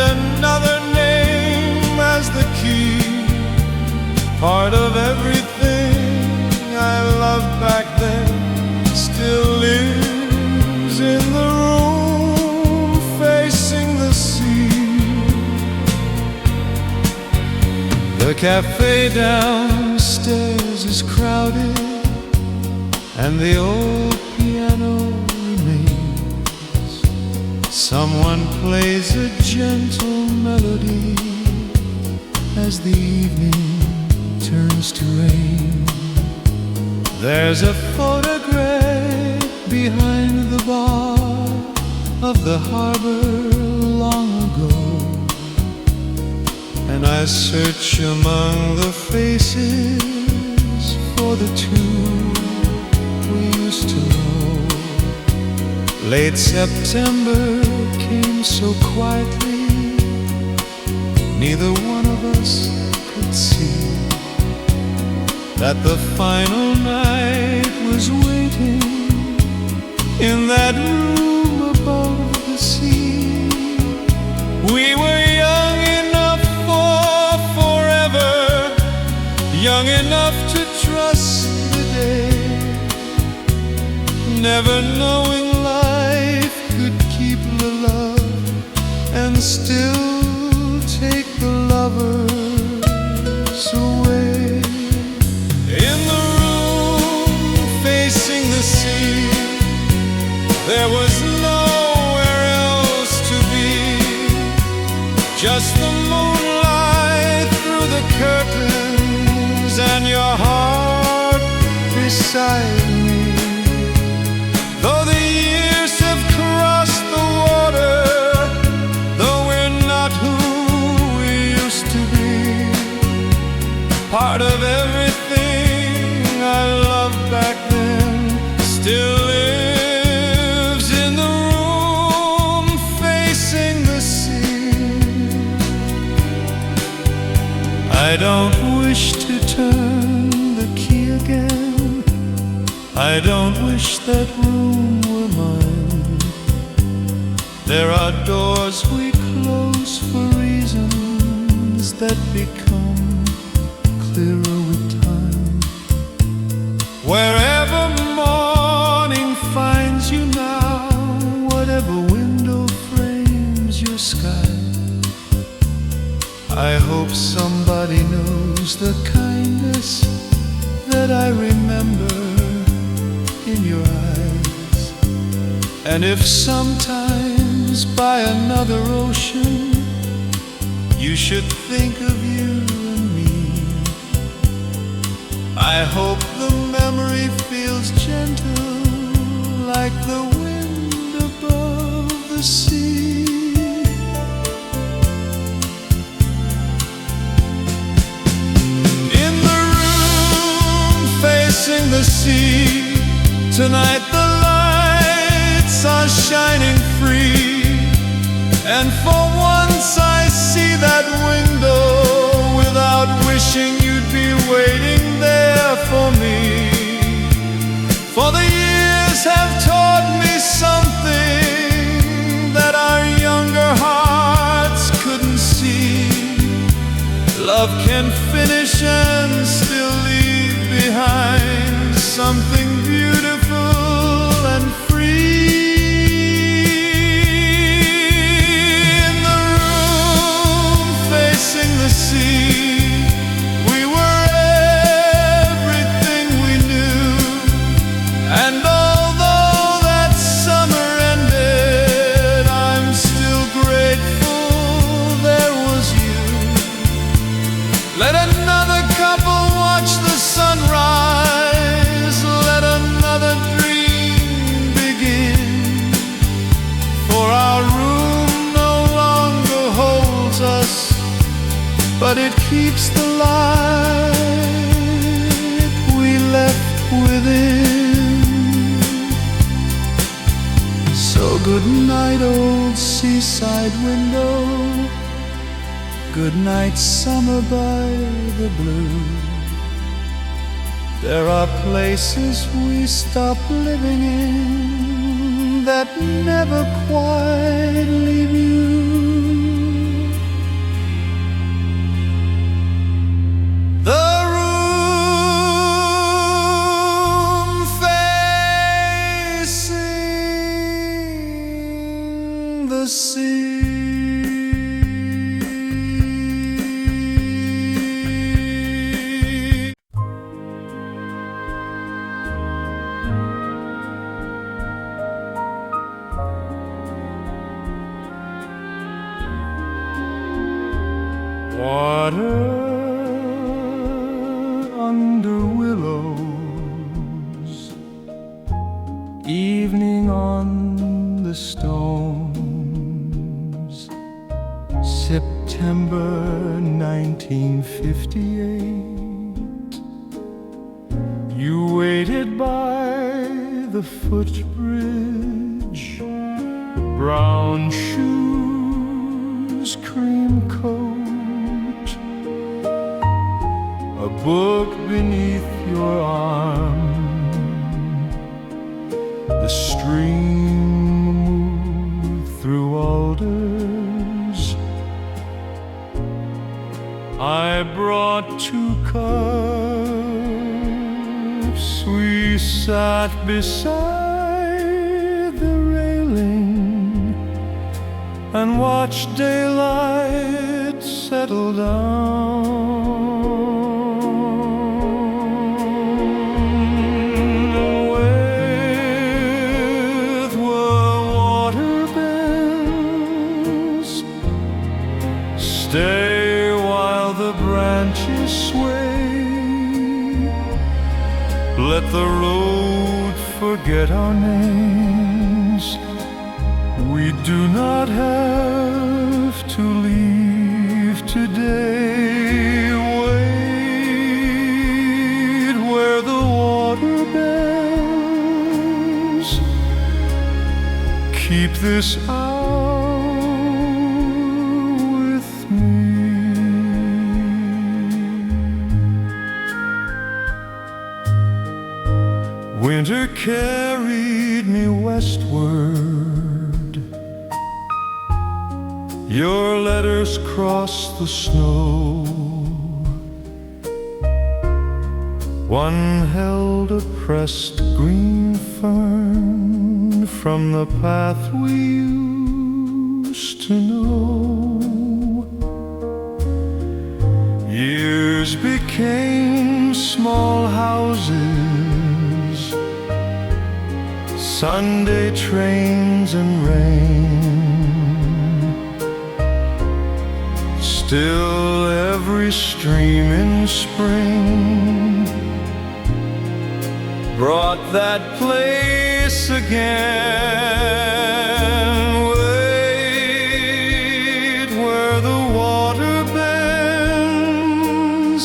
Part of everything I loved back then still lives in the room facing the sea. The cafe downstairs is crowded, and the old piano remains. Someone plays a gentle melody as the evening turns to rain. There's a photograph behind the bar of the harbor long ago, and I search among the faces for the two we used to know. Late September came so quietly, neither one of us could see that the final night was waiting in that room above the sea. We were young enough for forever, young enough to trust the day, never knowing life could keep the love and still take the lovers away. In the room facing the sea, there was nowhere else to be, just the moonlight through the curtains and your heart beside me. Though the years have crossed the water, though we're not who we used to be, part of everything I loved back then still lives in the room facing the sea. I don't wish to turn the key again, I don't wish that room were mine. There are doors we close for reasons that become clearer with time. Wherever morning finds you now, whatever window frames your sky, I hope somebody knows the kindness that I remember in your eyes. And if sometimes by another ocean you should think of you and me, I hope the memory feels gentle like the wind above the sea. In the room facing the sea, tonight the lights are shining free, and for once I see that window without wishing you'd be waiting there for me. For the years have taught me something that our younger hearts couldn't see. Love can finish and still leave behind something beautiful and free. In the room facing the sea, we were everything we knew, and although that summer ended, I'm still grateful there was you. Let another couple watch the sunrise, let another dream begin, for our room no longer holds us, but it keeps the light we left within. So good night, old seaside window, good night, summer by the blue. There are places we stop living in that never quite leave you. The the sea. Water under willows, evening on the stones, September 1958. You waited by the footbridge, brown shoes, cream coat, a book beneath your arm. The stream moved through alders. I brought 2 cups. We sat beside the railing and watched daylight settle down. Stay while the branches sway. Let the road forget our names. We do not have to leave today. Wait where the water bends. Keep this hour Winter carried me westward. Your letters crossed the snow. One held a pressed green fern from the path we used to know. Years became small houses, Sunday trains and rain. Still every stream in spring brought that place again. Wait where the water bends.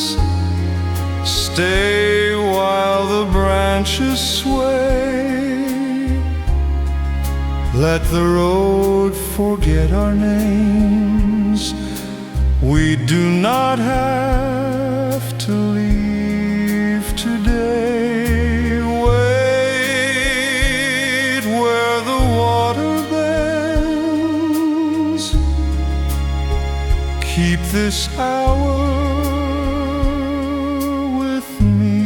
Stay while the branches sway. Let the road forget our names. We do not have to leave today. Wait where the water bends. Keep this hour with me.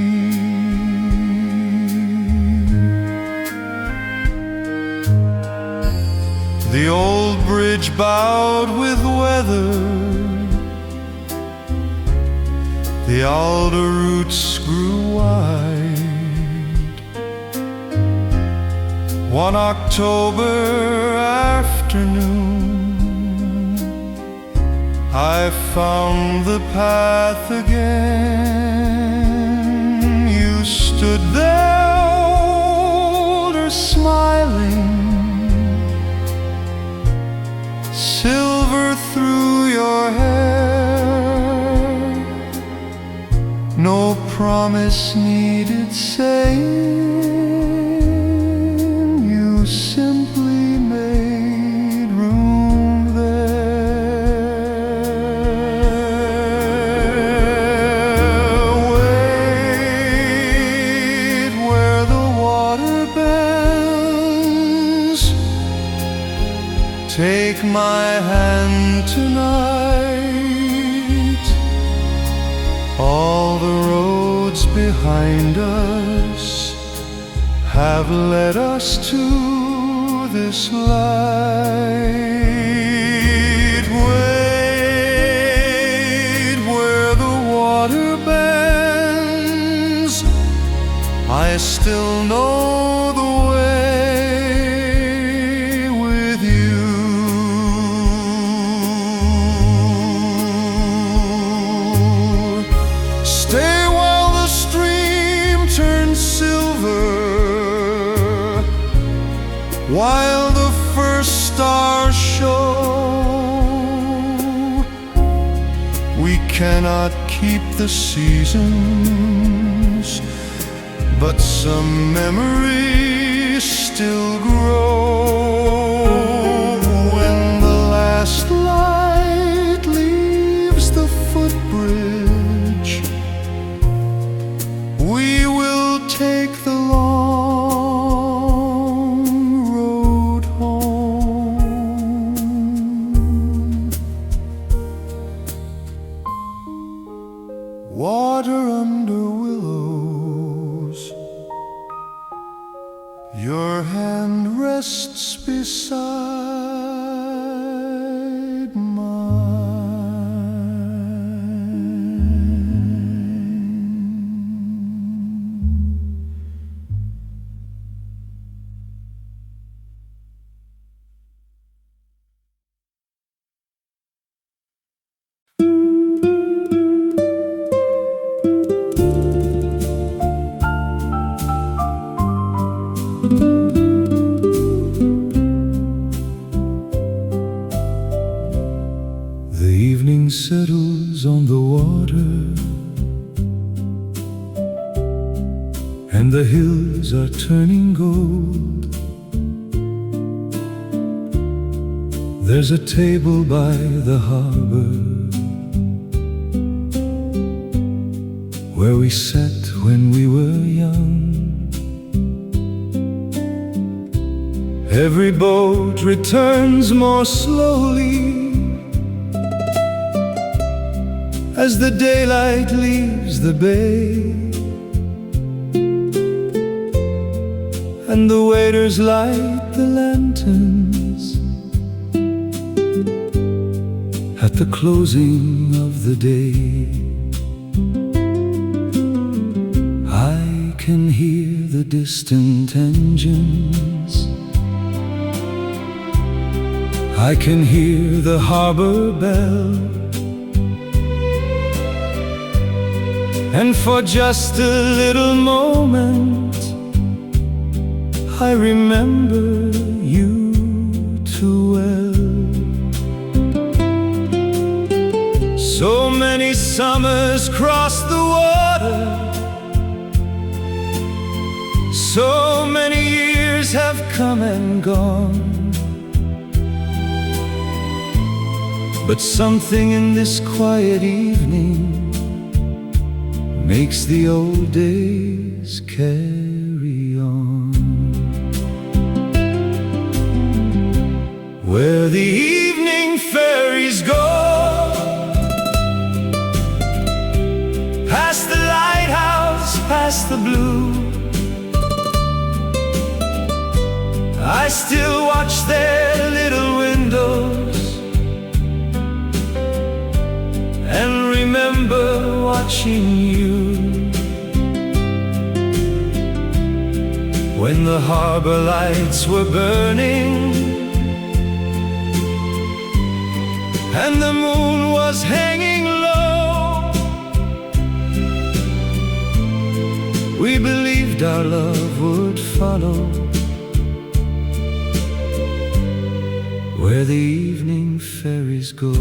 The old bridge bowed with weather. The alder roots grew wide. One October afternoon, I found the path again. You stood there, older, smiling, silver through your hair. No promise needed saying, you simply made room there. Wait where the water bends. Take my hand tonight. All the roads behind us have led us to this light. Wait where the water bends. I still know the way with you. Stay while the stream turns silver, while the first stars show. We cannot keep the seasons, but some memories still grow. When the last light leaves the footbridge, we will take the long road home. Water under willows, your hand rests beside mine. The evening settles on the water, and the hills are turning gold. There's a table by the harbor where we sat when we were young. Every boat returns more slowly as the daylight leaves the bay, and the waiters light the lanterns at the closing of the day. I can hear the distant engines, I can hear the harbor bell, and for just a little moment I remember you too well. So many summers cross the water, so many years have come and gone, but something in this quiet evening makes the old days carry on. Where the evening ferries go, past the lighthouse, past the blue, I still watch their little windows and remember watching you when the harbor lights were burning and the moon was hanging low. We believed our love would follow where the evening ferries go.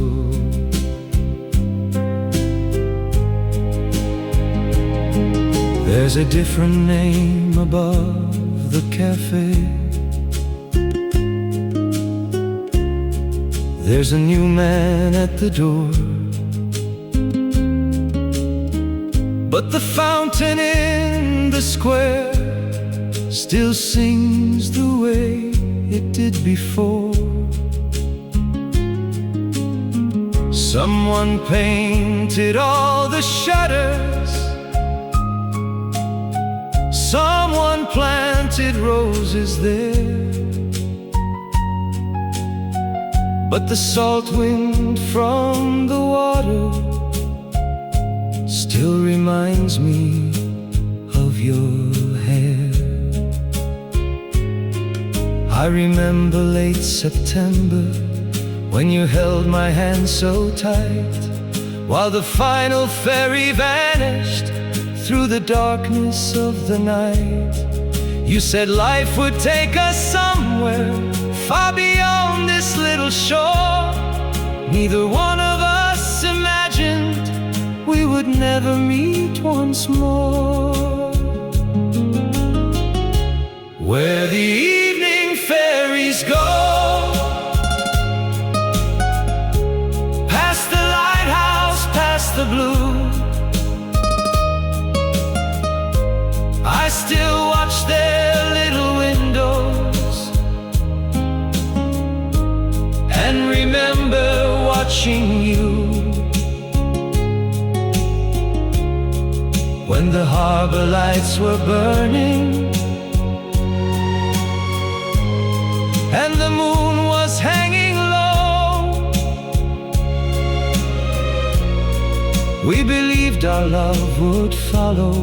There's a different name above the cafe. There's a new man at the door, but the fountain in the square still sings the way it did before. Someone painted all the shutters, someone planted roses there, but the salt wind from the water still reminds me of your hair. I remember late September when you held my hand so tight, while the final ferry vanished through the darkness of the night. You said life would take us somewhere far beyond this little shore. Neither one of us imagined we would never meet once more. Where the evening ferries go, past the lighthouse, past the blue, I still watch their little windows and remember watching you when the harbor lights were burning and the moon was hanging low. We believed our love would follow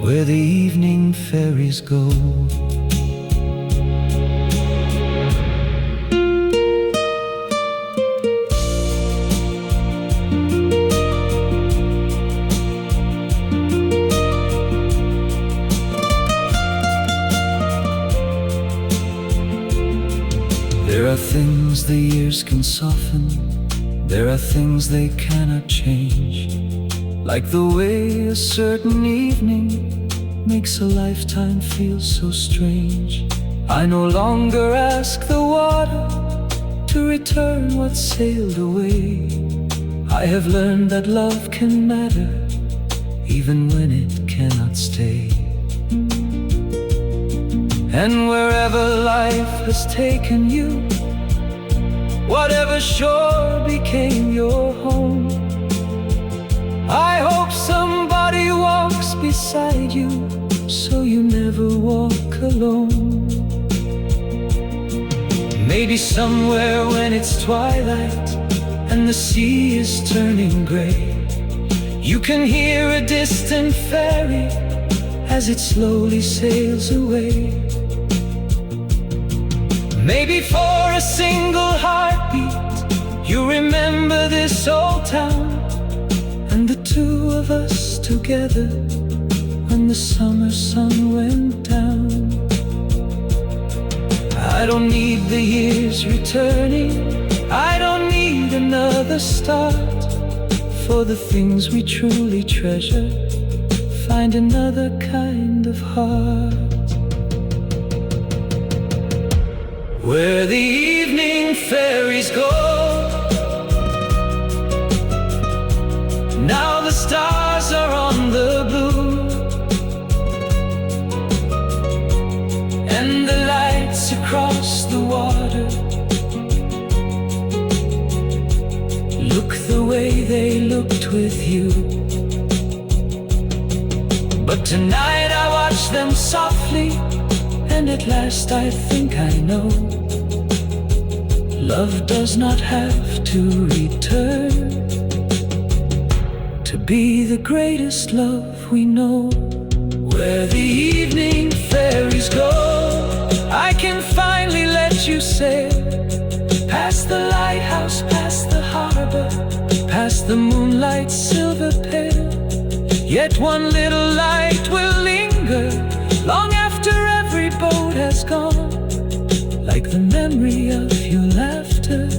where the evening ferries go. There are things the years can soften, there are things they cannot change, like the way a certain evening makes a lifetime feel so strange. I no longer ask the water to return what sailed away. I have learned that love can matter even when it cannot stay. And wherever life has taken you, whatever shore became your home, I hope somebody walks beside you so you never walk alone. Maybe somewhere when it's twilight and the sea is turning gray, you can hear a distant ferry as it slowly sails away. Maybe for a single heartbeat you remember this old town and the two of us together when the summer sun went down. I don't need the years returning, I don't need another start. For the things we truly treasure find another kind of heart. Where the evening ferries go, now the stars are on the blue, and the lights across the water look the way they looked with you. But tonight I watch them softly, and at last I think I know love does not have to return to be the greatest love we know. Where the evening ferries go, I can finally let you sail past the lighthouse, past the harbor, past the moonlight's silver pale. Yet one little light will linger long after every boat has gone, like the memory of your laughter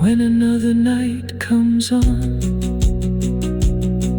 when another night comes on.